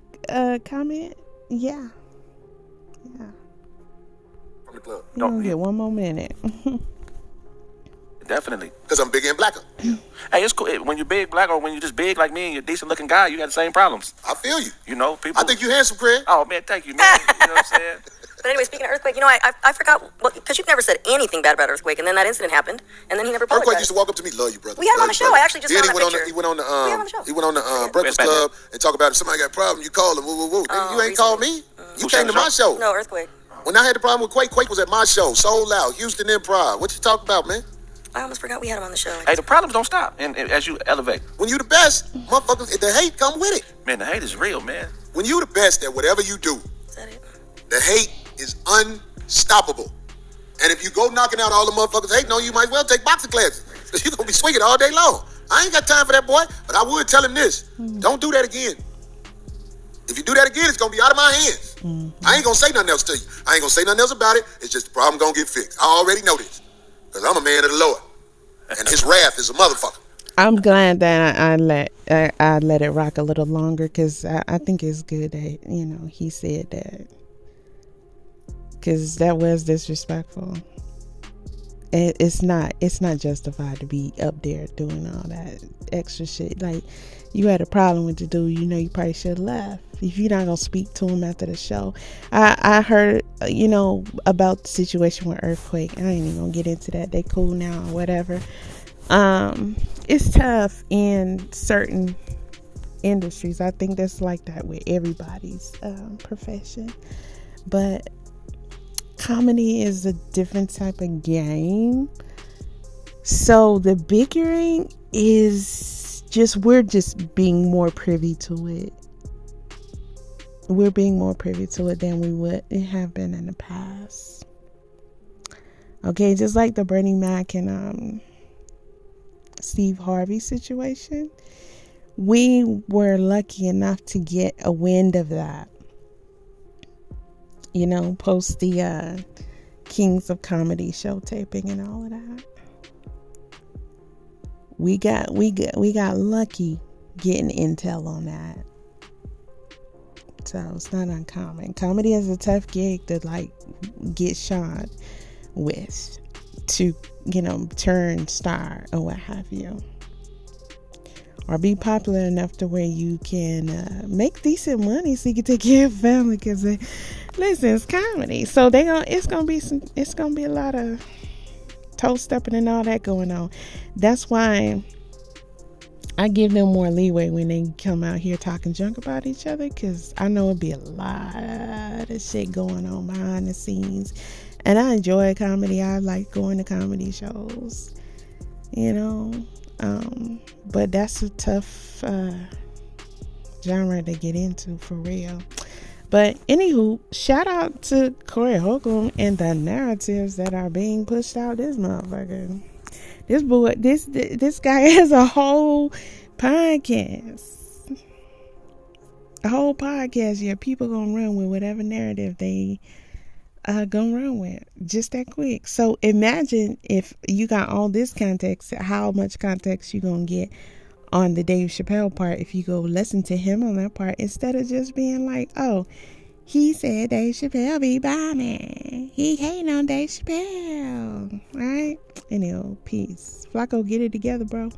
yeah. From the club. You don't get one more minute. Definitely. Because I'm bigger and blacker. Hey, it's cool. When you're big black, or when you're just big like me and you're a decent looking guy, you got the same problems. I feel you. People. I think you handsome, Craig. Oh, man, thank you, man. You know what I'm saying? But anyway, speaking of Earthquake, I forgot, because you've never said anything bad about Earthquake, and then that incident happened, and then he never apologized. Earthquake used to walk up to me, love you, brother. We had him on the show. I actually just saw that picture. He went on the Breakfast Club and talk about if somebody got a problem, you call him. Woo, woo, woo. You ain't called me. You came to my show. No, Earthquake. When I had the problem with Quake was at my show, sold out, Houston Improv. What you talking about, man? I almost forgot we had him on the show. Hey, the problems don't stop, and as you elevate. When you the best, motherfuckers, the hate come with it. Man, the hate is real, man. When you the best at whatever you do, Is that it? the hate is unstoppable. And if you go knocking out all the motherfuckers hating on you, might as well take boxing classes. Because you're going to be swinging all day long. I ain't got time for that, boy. But I would tell him this. Don't do that again. If you do that again, it's going to be out of my hands. I ain't going to say nothing else to you. I ain't going to say nothing else about it. It's just the problem going to get fixed. I already know this. Because I'm a man of the Lord. And his wrath is a motherfucker. I'm glad that I let it rock a little longer, because I think it's good that, you know, he said that, because that was disrespectful. It's not justified to be up there doing all that extra shit. Like, you had a problem with the dude, you know, you probably should have left. If you're not gonna speak to him after the show. I heard, you know, about the situation with Earthquake. I ain't even gonna get into that. They cool now or whatever. It's tough in certain industries. I think that's like that with everybody's profession. But comedy is a different type of game. So the bickering is just, we're just being more privy to it. We're being more privy to it than we would have been in the past. Okay, just like the Bernie Mac and Steve Harvey situation. We were lucky enough to get a wind of that. You know, post the Kings of Comedy show taping and all of that. We got lucky getting intel on that. So it's not uncommon. Comedy is a tough gig to like get shot with, to, you know, turn star or what have you, or be popular enough to where you can make decent money so you can take care of family. Because listen, it's comedy, so it's gonna be a lot of toe stepping and all that going on. That's why I give them more leeway when they come out here talking junk about each other, because I know it'd be a lot of shit going on behind the scenes. And I enjoy comedy. I like going to comedy shows, you know. But that's a tough genre to get into, for real. But anywho, shout out to Corey Holcomb and the narratives that are being pushed out this motherfucker. This guy has a whole podcast. A whole podcast. Yeah, people gonna run with whatever narrative they gonna run with, just that quick. So imagine if you got all this context, how much context you gonna get on the Dave Chappelle part if you go listen to him on that part, instead of just being like, oh, he said Dave Chappelle be bombing, he hating on Dave Chappelle, right? Anyway, peace. Flackko, get it together, bro.